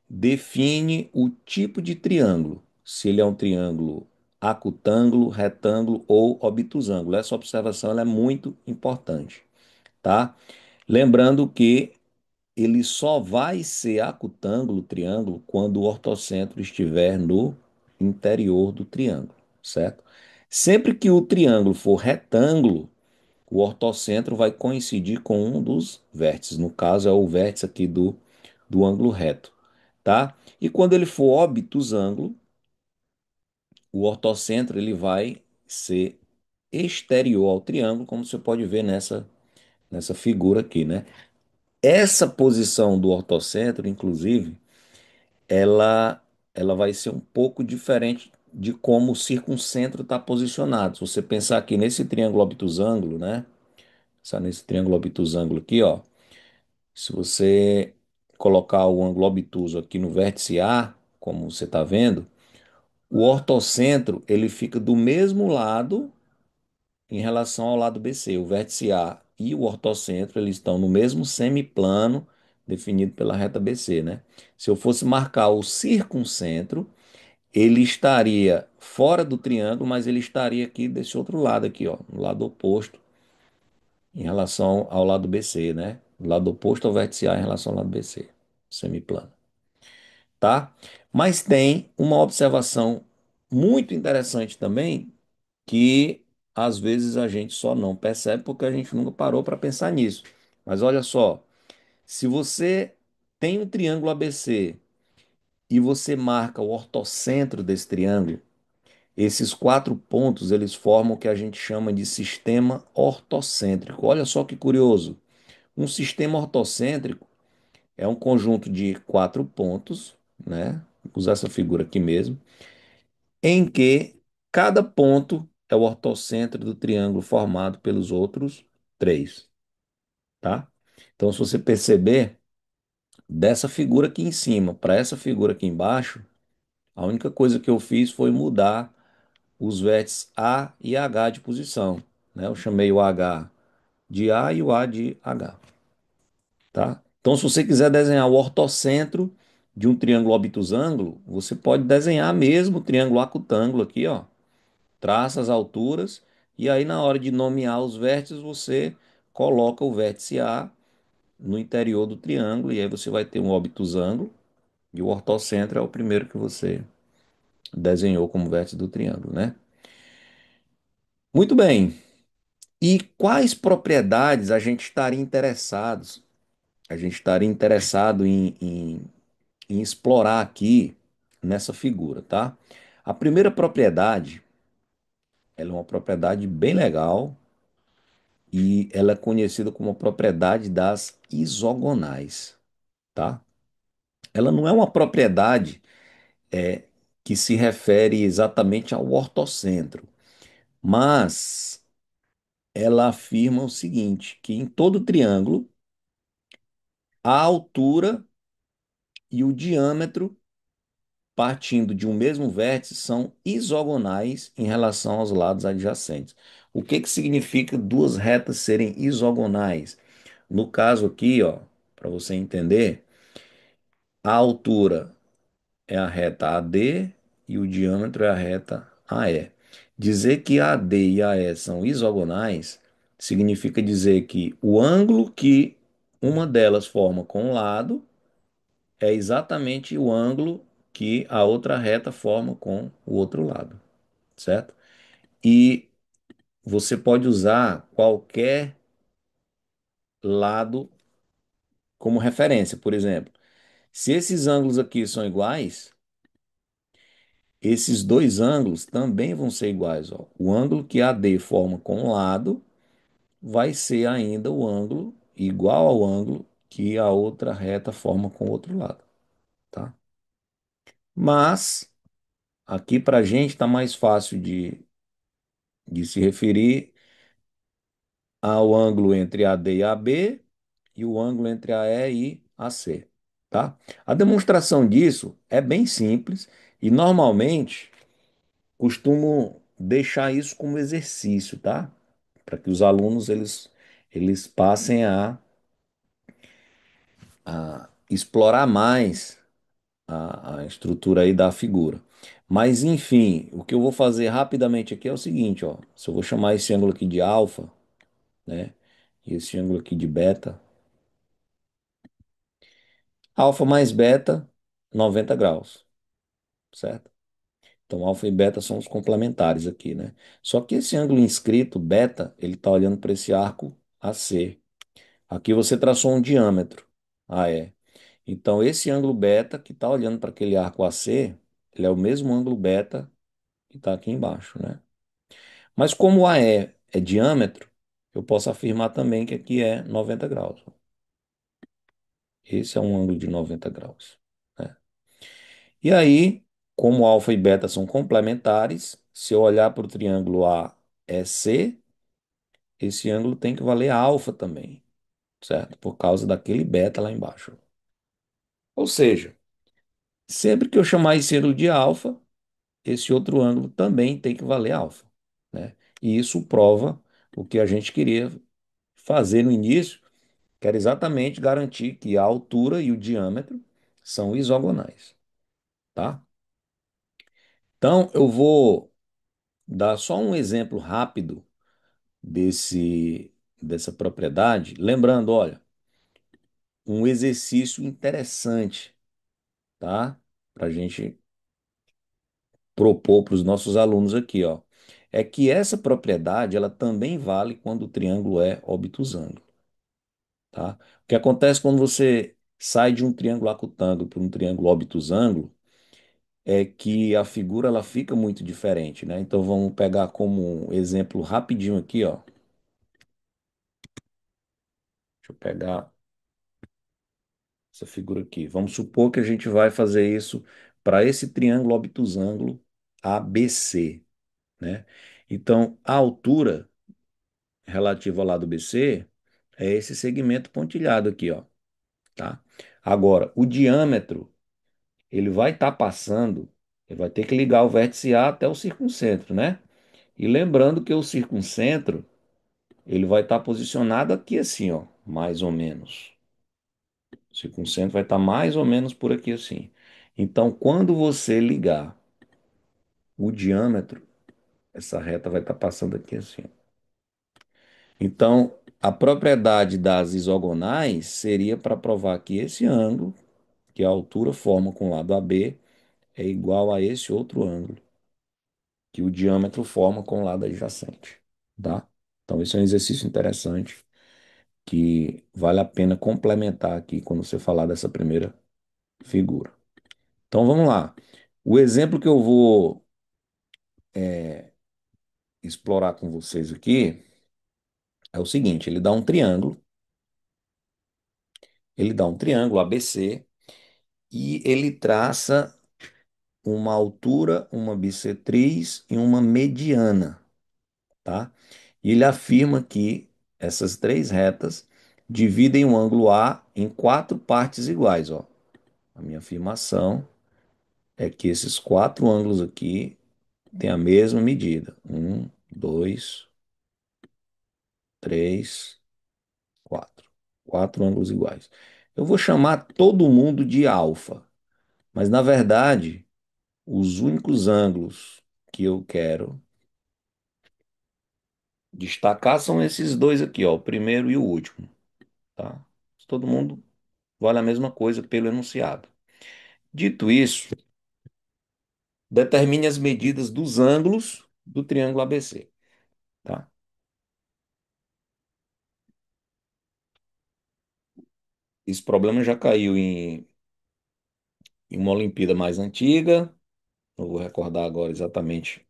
Speaker 1: define o tipo de triângulo, se ele é um triângulo acutângulo, retângulo ou obtusângulo. Essa observação ela é muito importante, tá? Lembrando que ele só vai ser acutângulo, triângulo, quando o ortocentro estiver no interior do triângulo, certo? Sempre que o triângulo for retângulo, o ortocentro vai coincidir com um dos vértices. No caso, é o vértice aqui do ângulo reto, tá? E quando ele for obtusângulo, o ortocentro ele vai ser exterior ao triângulo, como você pode ver nessa figura aqui, né? Essa posição do ortocentro, inclusive, ela, ela vai ser um pouco diferente de como o circuncentro está posicionado. Se você pensar aqui nesse triângulo obtusângulo, né? Pensar nesse triângulo obtusângulo aqui, ó. Se você colocar o ângulo obtuso aqui no vértice A, como você está vendo, o ortocentro ele fica do mesmo lado em relação ao lado BC. O vértice A e o ortocentro eles estão no mesmo semiplano definido pela reta BC, né? Se eu fosse marcar o circuncentro, ele estaria fora do triângulo, mas ele estaria aqui desse outro lado aqui, ó, no lado oposto em relação ao lado BC, né? Do lado oposto ao vértice A em relação ao lado BC, semiplano, tá? Mas tem uma observação muito interessante também que às vezes a gente só não percebe porque a gente nunca parou para pensar nisso. Mas olha só, se você tem um triângulo ABC e você marca o ortocentro desse triângulo, esses quatro pontos eles formam o que a gente chama de sistema ortocêntrico. Olha só que curioso. Um sistema ortocêntrico é um conjunto de quatro pontos, né? Vou usar essa figura aqui mesmo, em que cada ponto é o ortocentro do triângulo formado pelos outros três, tá? Então, se você perceber, dessa figura aqui em cima para essa figura aqui embaixo, a única coisa que eu fiz foi mudar os vértices A e H de posição, né? Eu chamei o H de A e o A de H, tá? Então, se você quiser desenhar o ortocentro de um triângulo obtusângulo, você pode desenhar mesmo o triângulo acutângulo aqui, ó. Traça as alturas e aí na hora de nomear os vértices, você coloca o vértice A no interior do triângulo e aí você vai ter um obtusângulo e o ortocentro é o primeiro que você desenhou como vértice do triângulo, né? Muito bem. E quais propriedades a gente estaria interessados? A gente estaria interessado em explorar aqui nessa figura, tá? A primeira propriedade, ela é uma propriedade bem legal e ela é conhecida como a propriedade das isogonais, tá? Ela não é uma propriedade que se refere exatamente ao ortocentro, mas ela afirma o seguinte, que em todo triângulo a altura e o diâmetro partindo de um mesmo vértice são isogonais em relação aos lados adjacentes. O que que significa duas retas serem isogonais? No caso aqui, ó, para você entender, a altura é a reta AD e o diâmetro é a reta AE. Dizer que a AD e a AE são isogonais significa dizer que o ângulo que uma delas forma com um lado é exatamente o ângulo que a outra reta forma com o outro lado, certo? E você pode usar qualquer lado como referência. Por exemplo, se esses ângulos aqui são iguais, esses dois ângulos também vão ser iguais. Ó. O ângulo que a AD forma com um lado vai ser ainda o ângulo igual ao ângulo que a outra reta forma com o outro lado, tá? Mas aqui para a gente está mais fácil de se referir ao ângulo entre AD e AB e o ângulo entre AE e AC, tá? A demonstração disso é bem simples e normalmente costumo deixar isso como exercício, tá? Para que os alunos eles passem a explorar mais a estrutura aí da figura. Mas enfim, o que eu vou fazer rapidamente aqui é o seguinte, ó. Se eu vou chamar esse ângulo aqui de alfa, né? E esse ângulo aqui de beta, alfa mais beta, 90 graus, certo? Então, alfa e beta são os complementares aqui, né? Só que esse ângulo inscrito, beta, ele está olhando para esse arco AC. Aqui você traçou um diâmetro, AE. Então, esse ângulo beta, que está olhando para aquele arco AC, ele é o mesmo ângulo beta que está aqui embaixo, né? Mas como o AE é diâmetro, eu posso afirmar também que aqui é 90 graus. Esse é um ângulo de 90 graus, né? E aí, como alfa e beta são complementares, se eu olhar para o triângulo AEC, esse ângulo tem que valer alfa também, certo? Por causa daquele beta lá embaixo. Ou seja, sempre que eu chamar esse ângulo de alfa, esse outro ângulo também tem que valer alfa, né? E isso prova o que a gente queria fazer no início, que era exatamente garantir que a altura e o diâmetro são isogonais, tá? Então, eu vou dar só um exemplo rápido dessa propriedade, lembrando, olha, um exercício interessante, tá? Para a gente propor para os nossos alunos aqui, ó, é que essa propriedade ela também vale quando o triângulo é obtusângulo, tá? O que acontece quando você sai de um triângulo acutângulo para um triângulo obtusângulo é que a figura ela fica muito diferente, né? Então vamos pegar como um exemplo rapidinho aqui, ó. Deixa eu pegar essa figura aqui. Vamos supor que a gente vai fazer isso para esse triângulo obtusângulo ABC, né? Então, a altura relativa ao lado BC é esse segmento pontilhado aqui, ó, tá? Agora, o diâmetro, ele vai estar passando, ele vai ter que ligar o vértice A até o circuncentro, né? E lembrando que o circuncentro, ele vai estar posicionado aqui assim, ó, mais ou menos. O circuncentro vai estar mais ou menos por aqui assim. Então, quando você ligar o diâmetro, essa reta vai estar passando aqui assim. Então, a propriedade das isogonais seria para provar que esse ângulo, que a altura forma com o lado AB, é igual a esse outro ângulo, que o diâmetro forma com o lado adjacente, tá? Então, esse é um exercício interessante que vale a pena complementar aqui quando você falar dessa primeira figura. Então, vamos lá. O exemplo que eu vou explorar com vocês aqui é o seguinte: ele dá um triângulo ABC e ele traça uma altura, uma bissetriz e uma mediana, tá? E ele afirma que essas três retas dividem o ângulo A em quatro partes iguais, ó. A minha afirmação é que esses quatro ângulos aqui têm a mesma medida. Um, dois, três, quatro. Quatro ângulos iguais. Eu vou chamar todo mundo de alfa, mas na verdade, os únicos ângulos que eu quero destacar são esses dois aqui, ó, o primeiro e o último, tá? Todo mundo vale a mesma coisa pelo enunciado. Dito isso, determine as medidas dos ângulos do triângulo ABC, tá? Esse problema já caiu em uma Olimpíada mais antiga, não vou recordar agora exatamente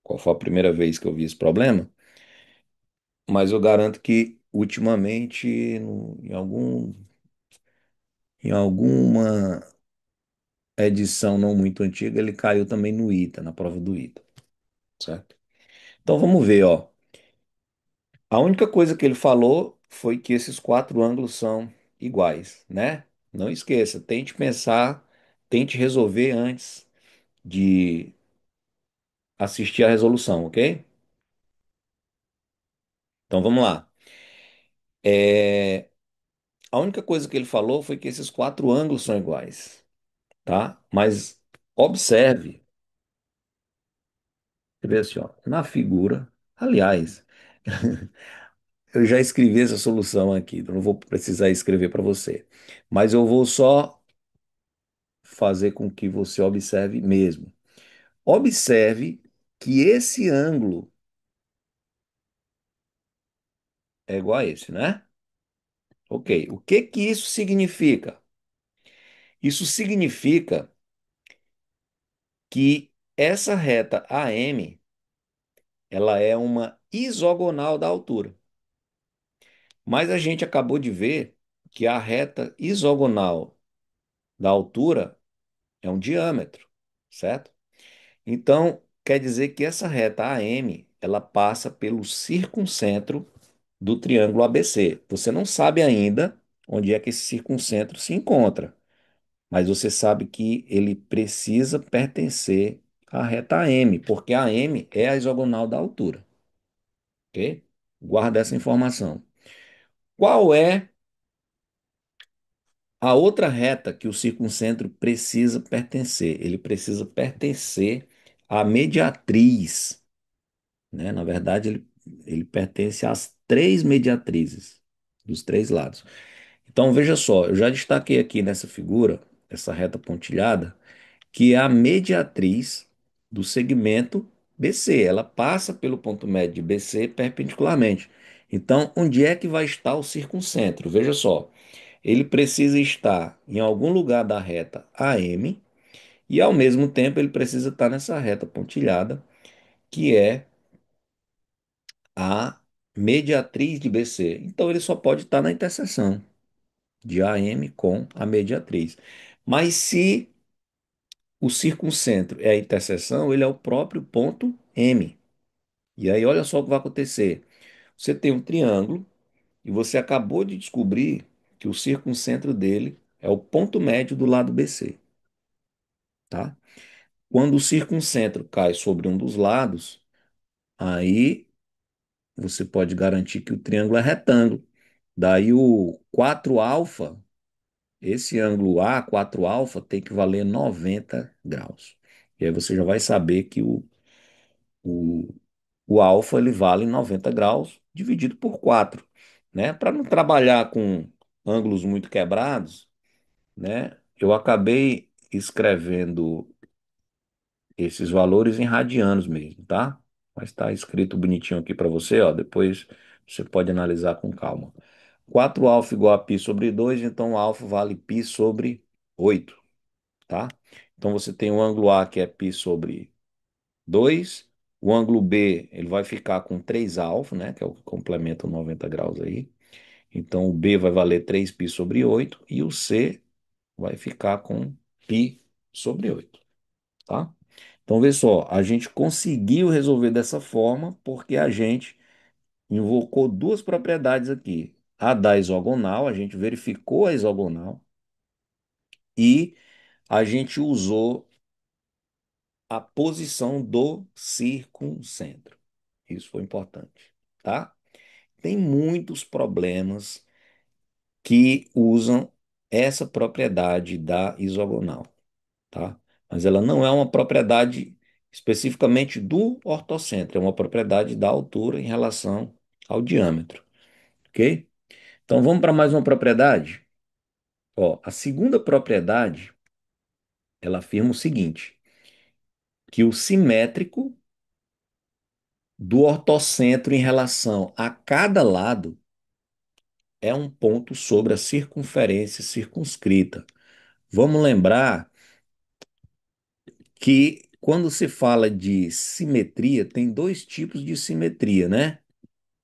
Speaker 1: qual foi a primeira vez que eu vi esse problema, mas eu garanto que ultimamente, em alguma edição não muito antiga, ele caiu também no ITA, na prova do ITA, certo? Então vamos ver, ó. A única coisa que ele falou foi que esses quatro ângulos são iguais, né? Não esqueça, tente pensar, tente resolver antes de assistir a resolução, ok? Então vamos lá. É, A única coisa que ele falou foi que esses quatro ângulos são iguais, tá? Mas observe, você vê assim, ó, na figura, aliás, eu já escrevi essa solução aqui, então não vou precisar escrever para você, mas eu vou só fazer com que você observe mesmo. Observe que esse ângulo é igual a esse, né? Ok. O que que isso significa? Isso significa que essa reta AM, ela é uma isogonal da altura. Mas a gente acabou de ver que a reta isogonal da altura é um diâmetro, certo? Então, quer dizer que essa reta AM, ela passa pelo circuncentro do triângulo ABC. Você não sabe ainda onde é que esse circuncentro se encontra, mas você sabe que ele precisa pertencer à reta AM, porque a AM é a isogonal da altura, ok? Guarda essa informação. Qual é a outra reta que o circuncentro precisa pertencer? Ele precisa pertencer à mediatriz, né? Na verdade, ele pertence às três mediatrizes dos três lados. Então, veja só, eu já destaquei aqui nessa figura, essa reta pontilhada, que é a mediatriz do segmento BC. Ela passa pelo ponto médio de BC perpendicularmente. Então, onde é que vai estar o circuncentro? Veja só, ele precisa estar em algum lugar da reta AM e, ao mesmo tempo, ele precisa estar nessa reta pontilhada, que é a mediatriz de BC. Então, ele só pode estar na interseção de AM com a mediatriz. Mas se o circuncentro é a interseção, ele é o próprio ponto M. E aí, olha só o que vai acontecer. Você tem um triângulo e você acabou de descobrir que o circuncentro dele é o ponto médio do lado BC, tá? Quando o circuncentro cai sobre um dos lados, aí você pode garantir que o triângulo é retângulo. Daí o 4 alfa, esse ângulo A, 4 alfa, tem que valer 90 graus. E aí você já vai saber que o, o alfa ele vale 90 graus dividido por 4, né? Para não trabalhar com ângulos muito quebrados, né? Eu acabei escrevendo esses valores em radianos mesmo, tá? Mas está escrito bonitinho aqui para você, ó. Depois você pode analisar com calma. 4 alfa igual a π sobre 2, então alfa vale π sobre 8, tá? Então você tem o ângulo A que é π sobre 2, o ângulo B ele vai ficar com 3 alfa, né? Que é o que complementa o 90 graus aí. Então o B vai valer 3π sobre 8 e o C vai ficar com π sobre 8, tá? Então, vê só, a gente conseguiu resolver dessa forma porque a gente invocou duas propriedades aqui. A da isogonal, a gente verificou a isogonal e a gente usou a posição do circuncentro. Isso foi importante, tá? Tem muitos problemas que usam essa propriedade da isogonal, tá? Mas ela não é uma propriedade especificamente do ortocentro, é uma propriedade da altura em relação ao diâmetro, ok? Então vamos para mais uma propriedade. Ó, a segunda propriedade, ela afirma o seguinte, que o simétrico do ortocentro em relação a cada lado é um ponto sobre a circunferência circunscrita. Vamos lembrar que quando se fala de simetria, tem dois tipos de simetria, né?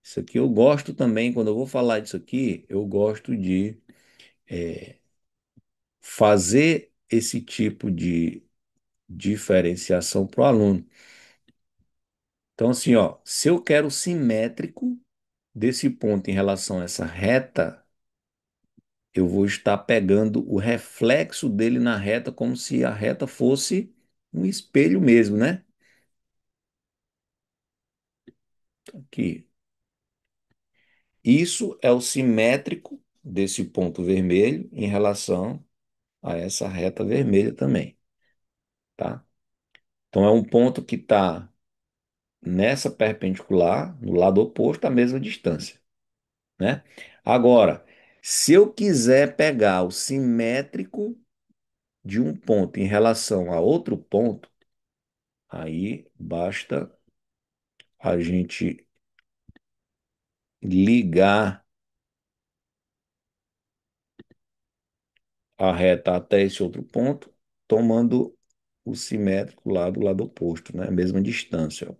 Speaker 1: Isso aqui eu gosto também, quando eu vou falar disso aqui, eu gosto de fazer esse tipo de diferenciação para o aluno. Então, assim, ó, se eu quero simétrico desse ponto em relação a essa reta, eu vou estar pegando o reflexo dele na reta como se a reta fosse um espelho mesmo, né? Aqui. Isso é o simétrico desse ponto vermelho em relação a essa reta vermelha também, tá? Então é um ponto que está nessa perpendicular, no lado oposto, à mesma distância, né? Agora, se eu quiser pegar o simétrico de um ponto em relação a outro ponto, aí basta a gente ligar a reta até esse outro ponto, tomando o simétrico lá do lado oposto, né? A mesma distância, ó.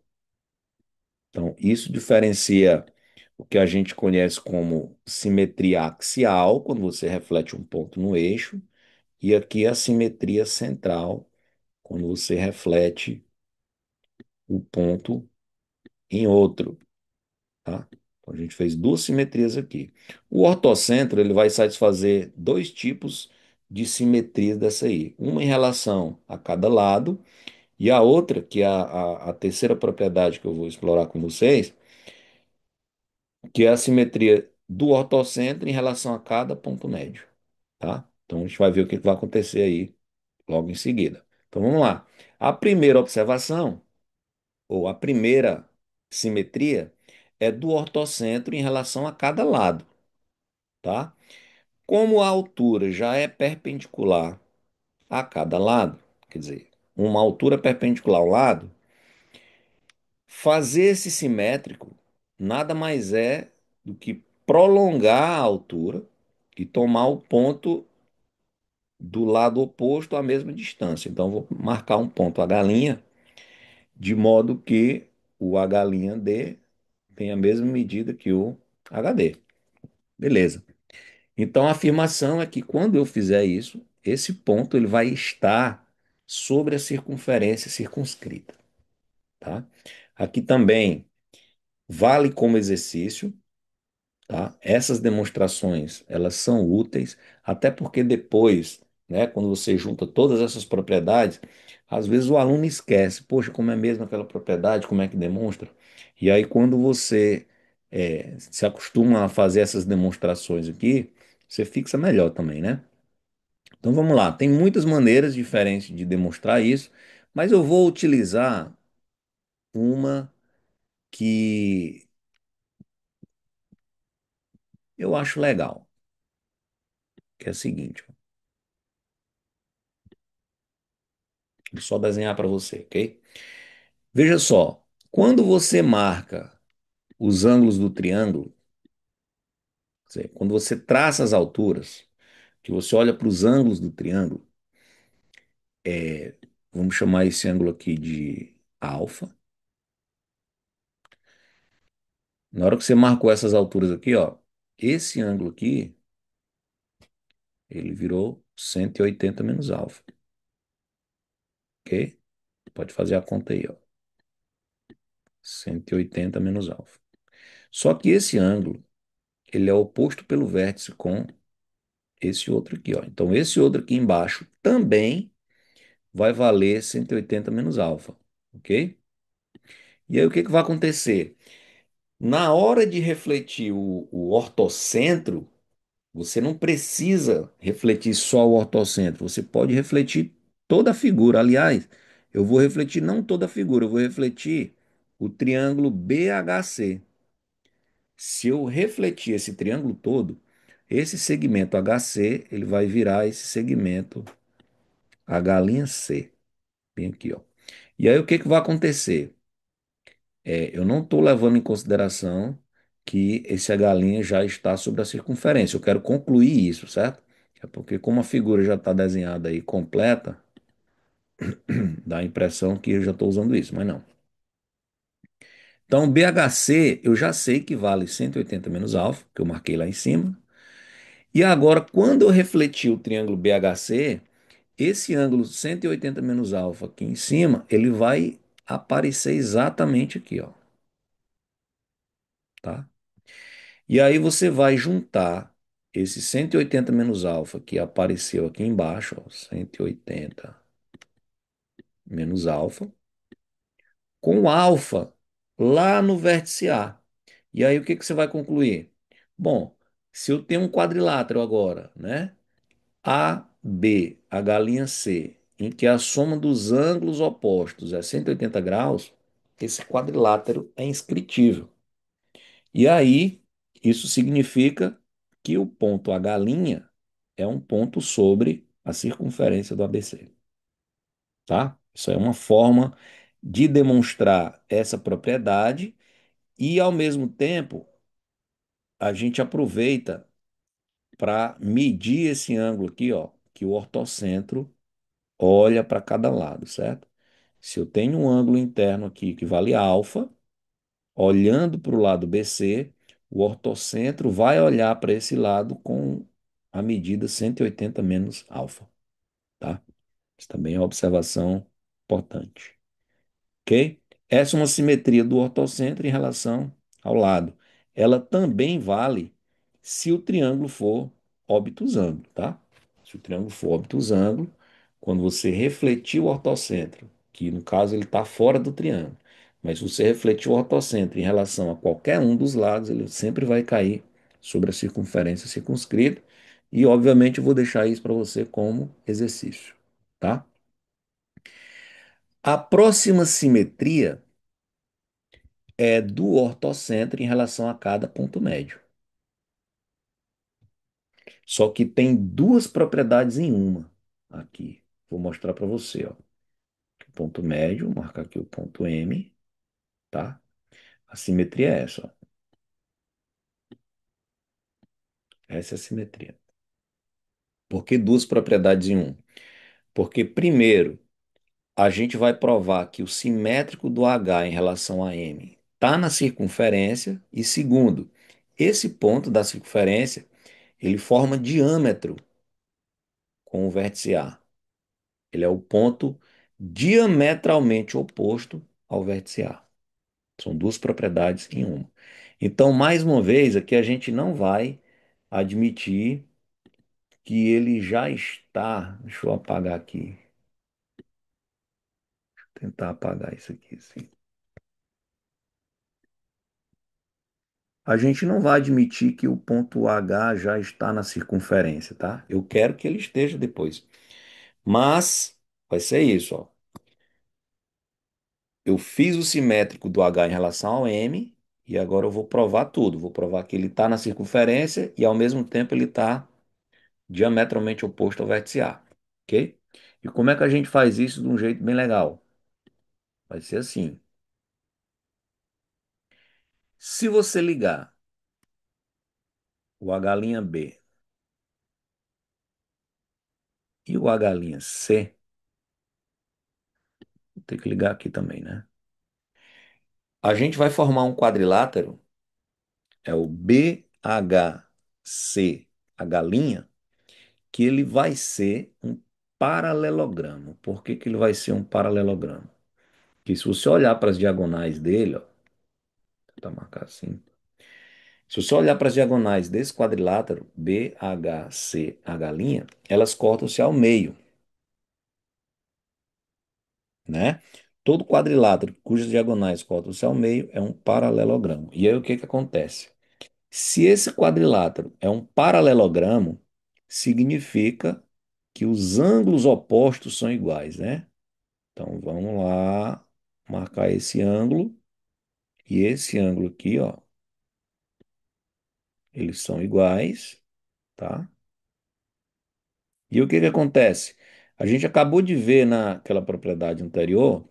Speaker 1: Então, isso diferencia o que a gente conhece como simetria axial, quando você reflete um ponto no eixo, e aqui é a simetria central, quando você reflete o ponto em outro, tá? Então a gente fez duas simetrias aqui. O ortocentro, ele vai satisfazer dois tipos de simetria dessa aí. Uma em relação a cada lado, e a outra, que é a terceira propriedade que eu vou explorar com vocês, que é a simetria do ortocentro em relação a cada ponto médio, tá? Então a gente vai ver o que vai acontecer aí logo em seguida. Então vamos lá. A primeira observação, ou a primeira simetria, é do ortocentro em relação a cada lado, tá? Como a altura já é perpendicular a cada lado, quer dizer, uma altura perpendicular ao lado, fazer esse simétrico nada mais é do que prolongar a altura e tomar o ponto do lado oposto à mesma distância. Então, vou marcar um ponto H', de modo que o H'D tem a mesma medida que o HD. Beleza. Então, a afirmação é que quando eu fizer isso, esse ponto ele vai estar sobre a circunferência circunscrita, tá? Aqui também vale como exercício, tá? Essas demonstrações, elas são úteis, até porque depois, né, quando você junta todas essas propriedades, às vezes o aluno esquece, poxa, como é mesmo aquela propriedade, como é que demonstra? E aí, quando você se acostuma a fazer essas demonstrações aqui, você fixa melhor também, né? Então vamos lá, tem muitas maneiras diferentes de demonstrar isso, mas eu vou utilizar uma que eu acho legal, que é a seguinte. Vou só desenhar para você, ok? Veja só, quando você marca os ângulos do triângulo, quer dizer, quando você traça as alturas, que você olha para os ângulos do triângulo, vamos chamar esse ângulo aqui de alfa. Na hora que você marcou essas alturas aqui, ó, esse ângulo aqui, ele virou 180 menos alfa, ok? Pode fazer a conta aí, ó. 180 menos alfa. Só que esse ângulo, ele é oposto pelo vértice com esse outro aqui, ó. Então, esse outro aqui embaixo também vai valer 180 menos alfa, ok? E aí, o que que vai acontecer? Na hora de refletir o ortocentro, você não precisa refletir só o ortocentro, você pode refletir toda a figura. Aliás, eu vou refletir não toda a figura, eu vou refletir o triângulo BHC. Se eu refletir esse triângulo todo, esse segmento HC, ele vai virar esse segmento H'C, bem aqui, ó. E aí o que que vai acontecer? Eu não estou levando em consideração que esse H' já está sobre a circunferência. Eu quero concluir isso, certo? É porque como a figura já está desenhada aí completa, dá a impressão que eu já estou usando isso, mas não. Então, BHC eu já sei que vale 180 menos alfa, que eu marquei lá em cima. E agora, quando eu refletir o triângulo BHC, esse ângulo 180 menos alfa aqui em cima, ele vai aparecer exatamente aqui, ó, tá? E aí você vai juntar esse 180 menos alfa que apareceu aqui embaixo, ó, 180 menos alfa, com o alfa lá no vértice A. E aí o que que você vai concluir? Bom, se eu tenho um quadrilátero agora, né? A, B, H'C, em que a soma dos ângulos opostos é 180 graus, esse quadrilátero é inscritível. E aí, isso significa que o ponto H' é um ponto sobre a circunferência do ABC, tá? Isso é uma forma de demonstrar essa propriedade e, ao mesmo tempo, a gente aproveita para medir esse ângulo aqui, ó, que o ortocentro olha para cada lado, certo? Se eu tenho um ângulo interno aqui que vale alfa, olhando para o lado BC, o ortocentro vai olhar para esse lado com a medida 180 menos alfa. tá? Isso também é uma observação importante, ok? Essa é uma simetria do ortocentro em relação ao lado. Ela também vale se o triângulo for obtusângulo, tá? Se o triângulo for obtusângulo, quando você refletir o ortocentro, que no caso ele está fora do triângulo, mas se você refletir o ortocentro em relação a qualquer um dos lados, ele sempre vai cair sobre a circunferência circunscrita. E, obviamente, eu vou deixar isso para você como exercício, tá? A próxima simetria é do ortocentro em relação a cada ponto médio. Só que tem duas propriedades em uma aqui. Vou mostrar para você, ó. O ponto médio, vou marcar aqui o ponto M, tá? A simetria é essa, ó. Essa é a simetria. Por que duas propriedades em um? Porque, primeiro, a gente vai provar que o simétrico do H em relação a M está na circunferência. E, segundo, esse ponto da circunferência, ele forma diâmetro com o vértice A. Ele é o ponto diametralmente oposto ao vértice A. São duas propriedades em uma. Então, mais uma vez, aqui a gente não vai admitir que ele já está. Deixa eu apagar aqui. Tentar apagar isso aqui, assim. A gente não vai admitir que o ponto H já está na circunferência, tá? Eu quero que ele esteja depois. Mas vai ser isso, ó. Eu fiz o simétrico do H em relação ao M e agora eu vou provar tudo. Vou provar que ele está na circunferência e ao mesmo tempo ele está diametralmente oposto ao vértice A, ok? E como é que a gente faz isso de um jeito bem legal? Vai ser assim. Se você ligar o H'B e o H'C, vou ter que ligar aqui também, né? A gente vai formar um quadrilátero, é o BHCH', que ele vai ser um paralelogramo. Por que que ele vai ser um paralelogramo? Porque se você olhar para as diagonais dele, ó, vou tentar marcar assim. Se você olhar para as diagonais desse quadrilátero, BHCH', elas cortam-se ao meio, né? Todo quadrilátero cujas diagonais cortam-se ao meio é um paralelogramo. E aí o que que acontece? Se esse quadrilátero é um paralelogramo, significa que os ângulos opostos são iguais, né? Então vamos lá marcar esse ângulo e esse ângulo aqui, ó, eles são iguais, tá? E o que que acontece? A gente acabou de ver naquela propriedade anterior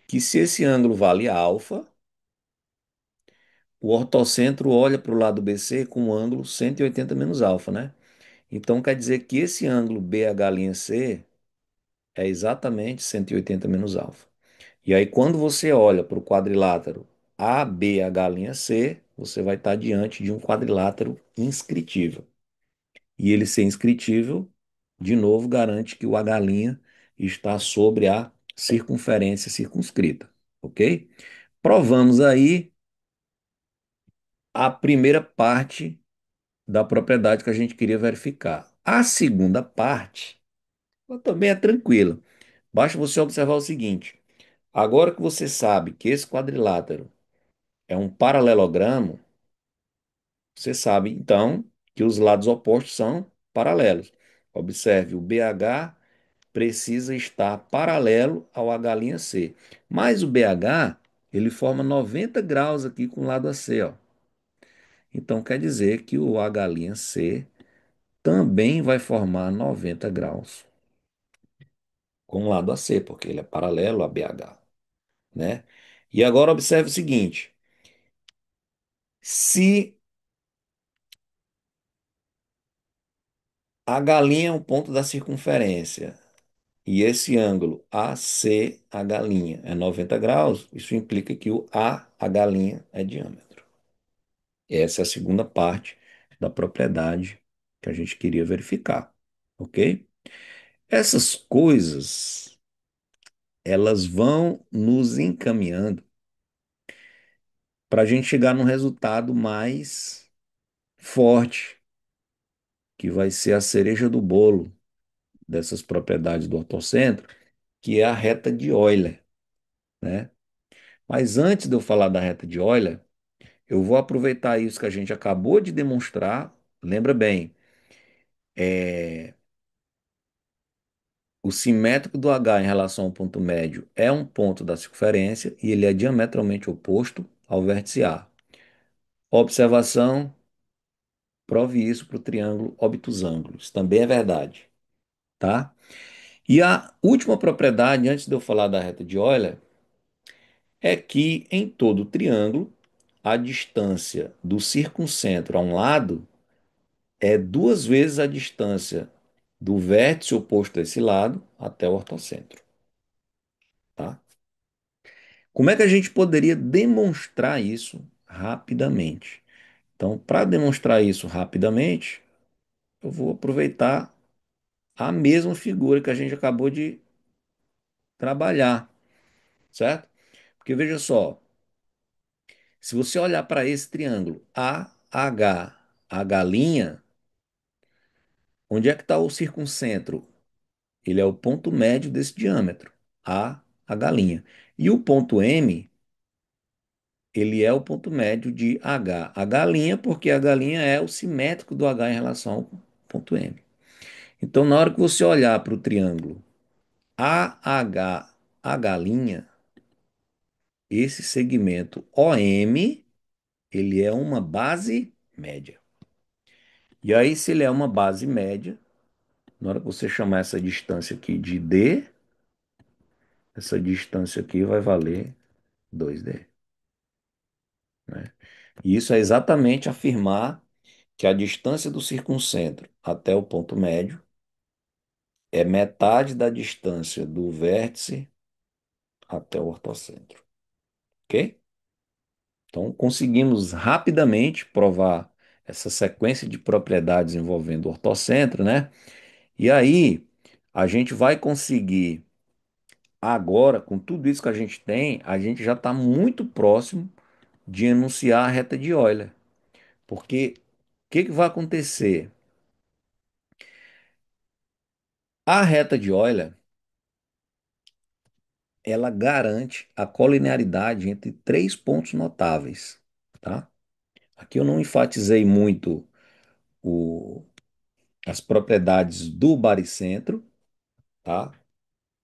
Speaker 1: que se esse ângulo vale alfa, o ortocentro olha para o lado BC com o ângulo 180 menos alfa, né? Então quer dizer que esse ângulo BH'(C) é exatamente 180 menos alfa. E aí, quando você olha para o quadrilátero ABH'(C), você vai estar diante de um quadrilátero inscritível. E ele ser inscritível, de novo, garante que o H' está sobre a circunferência circunscrita, ok? Provamos aí a primeira parte da propriedade que a gente queria verificar. A segunda parte, ela também é tranquila. Basta você observar o seguinte: agora que você sabe que esse quadrilátero é um paralelogramo, você sabe então que os lados opostos são paralelos. Observe, o BH precisa estar paralelo ao H'(C). Mas o BH, ele forma 90 graus aqui com o lado AC, ó. Então quer dizer que o H'(C) também vai formar 90 graus com o lado AC, porque ele é paralelo a BH, né? E agora observe o seguinte: se a galinha é um ponto da circunferência e esse ângulo ACH' é 90 graus, isso implica que o AH' é diâmetro. Essa é a segunda parte da propriedade que a gente queria verificar, ok? Essas coisas, elas vão nos encaminhando para a gente chegar num resultado mais forte, que vai ser a cereja do bolo dessas propriedades do ortocentro, que é a reta de Euler, né? Mas antes de eu falar da reta de Euler, eu vou aproveitar isso que a gente acabou de demonstrar. Lembra bem, é, o simétrico do H em relação ao ponto médio é um ponto da circunferência e ele é diametralmente oposto ao vértice A. Observação, prove isso para o triângulo obtusângulo. Isso também é verdade, tá? E a última propriedade, antes de eu falar da reta de Euler, é que em todo triângulo, a distância do circuncentro a um lado é duas vezes a distância do vértice oposto a esse lado até o ortocentro, tá? Como é que a gente poderia demonstrar isso rapidamente? Então, para demonstrar isso rapidamente, eu vou aproveitar a mesma figura que a gente acabou de trabalhar, certo? Porque veja só, se você olhar para esse triângulo AH, H', onde é que está o circuncentro? Ele é o ponto médio desse diâmetro, AH'. E o ponto M, ele é o ponto médio de H', porque H' é o simétrico do H em relação ao ponto M. Então, na hora que você olhar para o triângulo AH', esse segmento OM, ele é uma base média. E aí, se ele é uma base média, na hora que você chamar essa distância aqui de D, essa distância aqui vai valer 2D, né? E isso é exatamente afirmar que a distância do circuncentro até o ponto médio é metade da distância do vértice até o ortocentro, ok? Então, conseguimos rapidamente provar essa sequência de propriedades envolvendo o ortocentro, né? E aí, a gente vai conseguir, agora, com tudo isso que a gente tem, a gente já está muito próximo de enunciar a reta de Euler. Porque o que que vai acontecer? A reta de Euler, ela garante a colinearidade entre três pontos notáveis, tá? Aqui eu não enfatizei muito o- as propriedades do baricentro, tá?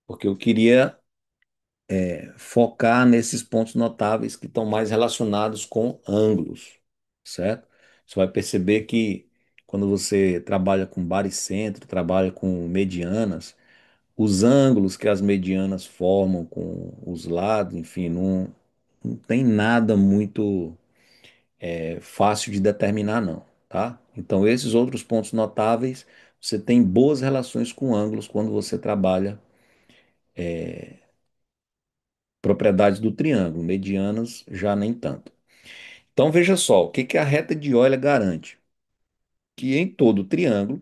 Speaker 1: Porque eu queria focar nesses pontos notáveis que estão mais relacionados com ângulos, certo? Você vai perceber que quando você trabalha com baricentro, trabalha com medianas, os ângulos que as medianas formam com os lados, enfim, não tem nada muito fácil de determinar, não, tá? Então, esses outros pontos notáveis, você tem boas relações com ângulos quando você trabalha propriedades do triângulo, medianas já nem tanto. Então, veja só, o que que a reta de Euler garante? Que em todo triângulo,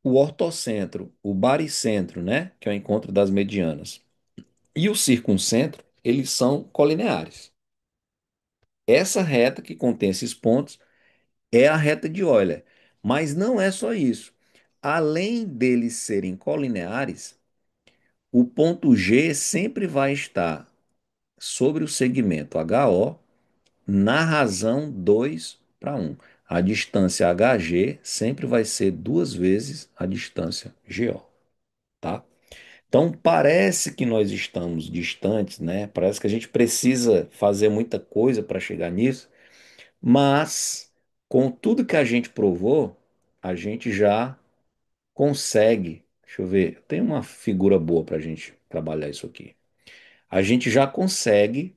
Speaker 1: o ortocentro, o baricentro, né, que é o encontro das medianas, e o circuncentro, eles são colineares. Essa reta que contém esses pontos é a reta de Euler. Mas não é só isso. Além deles serem colineares, o ponto G sempre vai estar sobre o segmento HO na razão 2 para 1. A distância HG sempre vai ser duas vezes a distância GO, tá? Então parece que nós estamos distantes, né? Parece que a gente precisa fazer muita coisa para chegar nisso, mas com tudo que a gente provou, a gente já consegue. Deixa eu ver, tem uma figura boa para a gente trabalhar isso aqui. A gente já consegue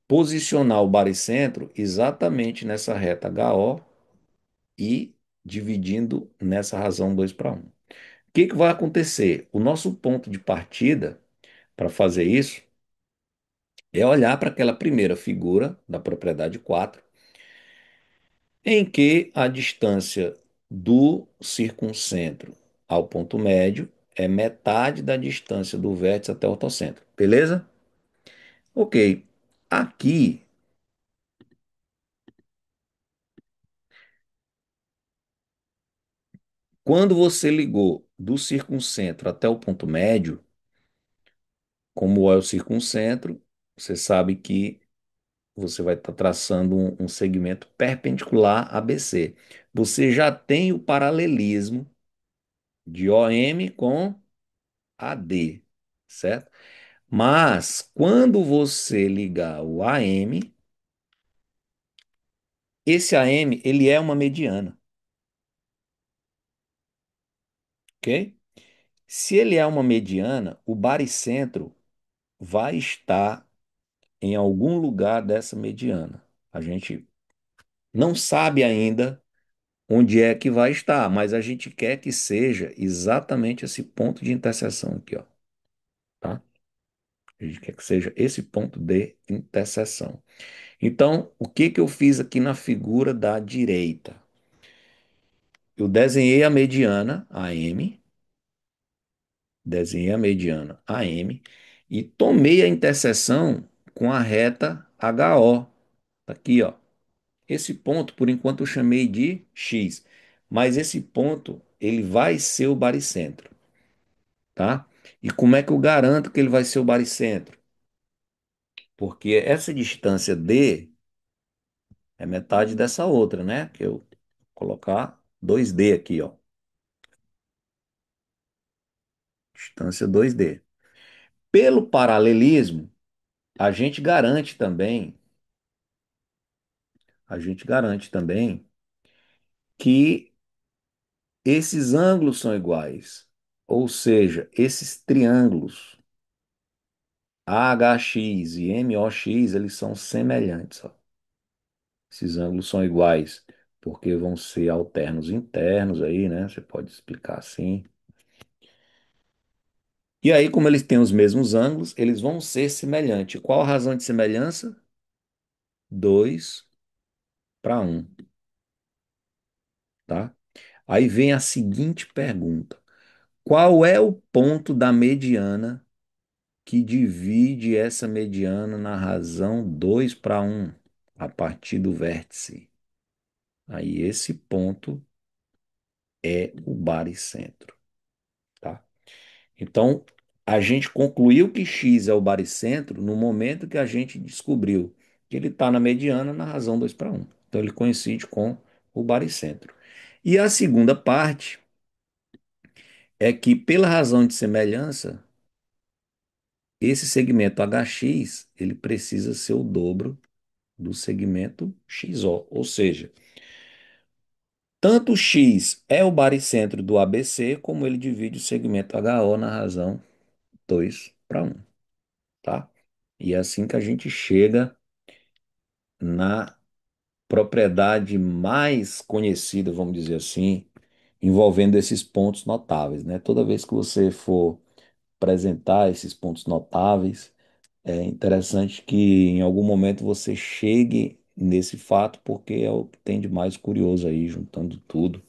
Speaker 1: posicionar o baricentro exatamente nessa reta HO e dividindo nessa razão 2 para 1. O que que vai acontecer? O nosso ponto de partida para fazer isso é olhar para aquela primeira figura da propriedade 4, em que a distância do circuncentro ao ponto médio é metade da distância do vértice até o ortocentro. Beleza? Ok. Aqui, quando você ligou do circuncentro até o ponto médio, como é o circuncentro, você sabe que você vai estar traçando um segmento perpendicular a BC. Você já tem o paralelismo de OM com AD, certo? Mas quando você ligar o AM, esse AM ele é uma mediana, ok? Se ele é uma mediana, o baricentro vai estar em algum lugar dessa mediana. A gente não sabe ainda onde é que vai estar, mas a gente quer que seja exatamente esse ponto de interseção aqui, ó, tá? A gente quer que seja esse ponto de interseção. Então, o que que eu fiz aqui na figura da direita? Eu desenhei a mediana AM, desenhei a mediana AM e tomei a interseção com a reta HO. Tá aqui, ó. Esse ponto, por enquanto, eu chamei de X, mas esse ponto ele vai ser o baricentro, tá? E como é que eu garanto que ele vai ser o baricentro? Porque essa distância D é metade dessa outra, né? Que eu vou colocar 2D aqui, ó. Distância 2D. Pelo paralelismo, a gente garante também, a gente garante também que esses ângulos são iguais. Ou seja, esses triângulos AHX e MOX, eles são semelhantes, ó. Esses ângulos são iguais, porque vão ser alternos internos aí, né? Você pode explicar assim. E aí, como eles têm os mesmos ângulos, eles vão ser semelhantes. Qual a razão de semelhança? 2:1, tá? Aí vem a seguinte pergunta: qual é o ponto da mediana que divide essa mediana na razão 2:1 a partir do vértice? Aí esse ponto é o baricentro, tá? Então, a gente concluiu que x é o baricentro no momento que a gente descobriu que ele está na mediana na razão 2:1. Então, ele coincide com o baricentro. E a segunda parte é que, pela razão de semelhança, esse segmento HX ele precisa ser o dobro do segmento XO, ou seja, tanto x é o baricentro do ABC, como ele divide o segmento HO na razão 2:1, tá? E é assim que a gente chega na propriedade mais conhecida, vamos dizer assim, envolvendo esses pontos notáveis, né? Toda vez que você for apresentar esses pontos notáveis, é interessante que em algum momento você chegue nesse fato, porque é o que tem de mais curioso aí, juntando tudo,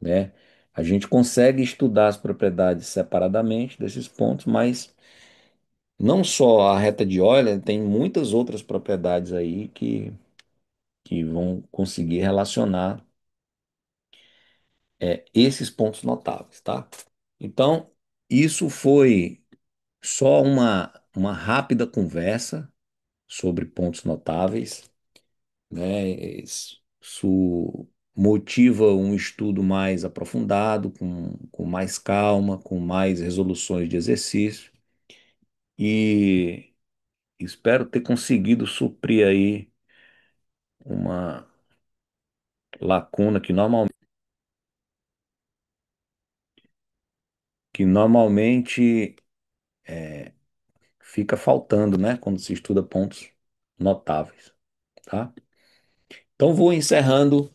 Speaker 1: né? A gente consegue estudar as propriedades separadamente desses pontos, mas não só a reta de Euler, tem muitas outras propriedades aí que vão conseguir relacionar esses pontos notáveis, tá? Então, isso foi só uma rápida conversa sobre pontos notáveis, né? Isso motiva um estudo mais aprofundado, com mais calma, com mais resoluções de exercício, e espero ter conseguido suprir aí uma lacuna que normalmente fica faltando, né, quando se estuda pontos notáveis, tá? Então vou encerrando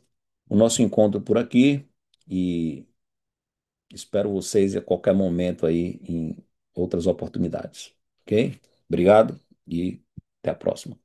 Speaker 1: o nosso encontro por aqui e espero vocês a qualquer momento aí em outras oportunidades, ok? Obrigado e até a próxima.